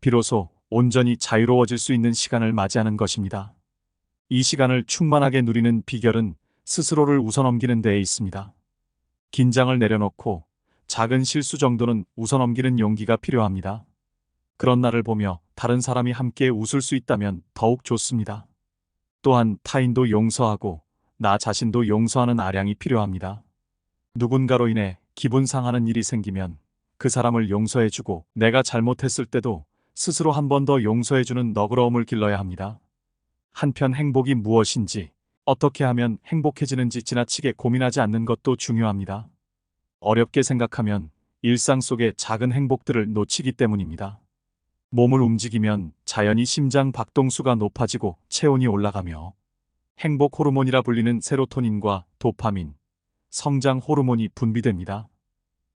비로소 온전히 자유로워질 수 있는 시간을 맞이하는 것입니다. 이 시간을 충만하게 누리는 비결은 스스로를 웃어넘기는 데에 있습니다. 긴장을 내려놓고 작은 실수 정도는 웃어넘기는 용기가 필요합니다. 그런 날을 보며 다른 사람이 함께 웃을 수 있다면 더욱 좋습니다. 또한 타인도 용서하고 나 자신도 용서하는 아량이 필요합니다. 누군가로 인해 기분 상하는 일이 생기면 그 사람을 용서해주고 내가 잘못했을 때도 스스로 한 번 더 용서해주는 너그러움을 길러야 합니다. 한편 행복이 무엇인지 어떻게 하면 행복해지는지 지나치게 고민하지 않는 것도 중요합니다. 어렵게 생각하면 일상 속의 작은 행복들을 놓치기 때문입니다. 몸을 움직이면 자연히 심장 박동수가 높아지고 체온이 올라가며 행복 호르몬이라 불리는 세로토닌과 도파민, 성장 호르몬이 분비됩니다.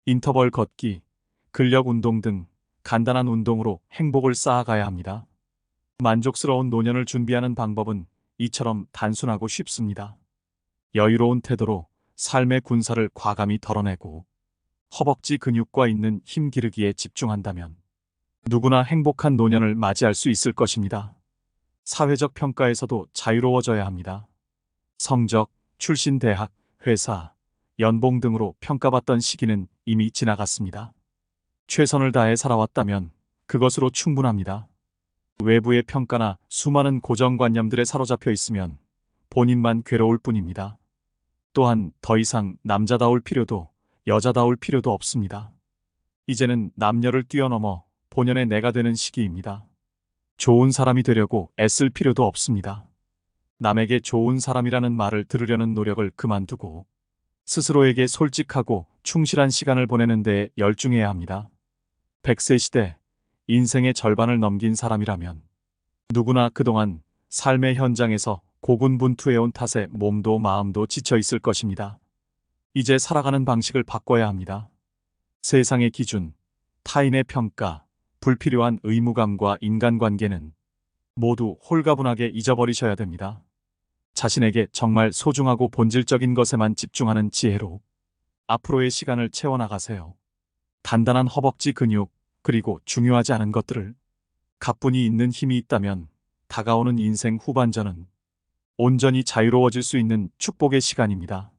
인터벌 걷기, 근력 운동 등 간단한 운동으로 행복을 쌓아가야 합니다. 만족스러운 노년을 준비하는 방법은 이처럼 단순하고 쉽습니다. 여유로운 태도로 삶의 군사를 과감히 덜어내고 허벅지 근육과 있는 힘 기르기에 집중한다면 누구나 행복한 노년을 맞이할 수 있을 것입니다. 사회적 평가에서도 자유로워져야 합니다. 성적, 출신 대학, 회사, 연봉 등으로 평가받던 시기는 이미 지나갔습니다. 최선을 다해 살아왔다면 그것으로 충분합니다. 외부의 평가나 수많은 고정관념들에 사로잡혀 있으면 본인만 괴로울 뿐입니다. 또한 더 이상 남자다울 필요도 여자다울 필요도 없습니다. 이제는 남녀를 뛰어넘어 본연의 내가 되는 시기입니다. 좋은 사람이 되려고 애쓸 필요도 없습니다. 남에게 좋은 사람이라는 말을 들으려는 노력을 그만두고 스스로에게 솔직하고 충실한 시간을 보내는 데 열중해야 합니다. 100세 시대 인생의 절반을 넘긴 사람이라면 누구나 그동안 삶의 현장에서 고군분투해온 탓에 몸도 마음도 지쳐 있을 것입니다. 이제 살아가는 방식을 바꿔야 합니다. 세상의 기준, 타인의 평가, 불필요한 의무감과 인간관계는 모두 홀가분하게 잊어버리셔야 됩니다. 자신에게 정말 소중하고 본질적인 것에만 집중하는 지혜로 앞으로의 시간을 채워나가세요. 단단한 허벅지 근육, 그리고 중요하지 않은 것들을 가뿐히 있는 힘이 있다면 다가오는 인생 후반전은 온전히 자유로워질 수 있는 축복의 시간입니다.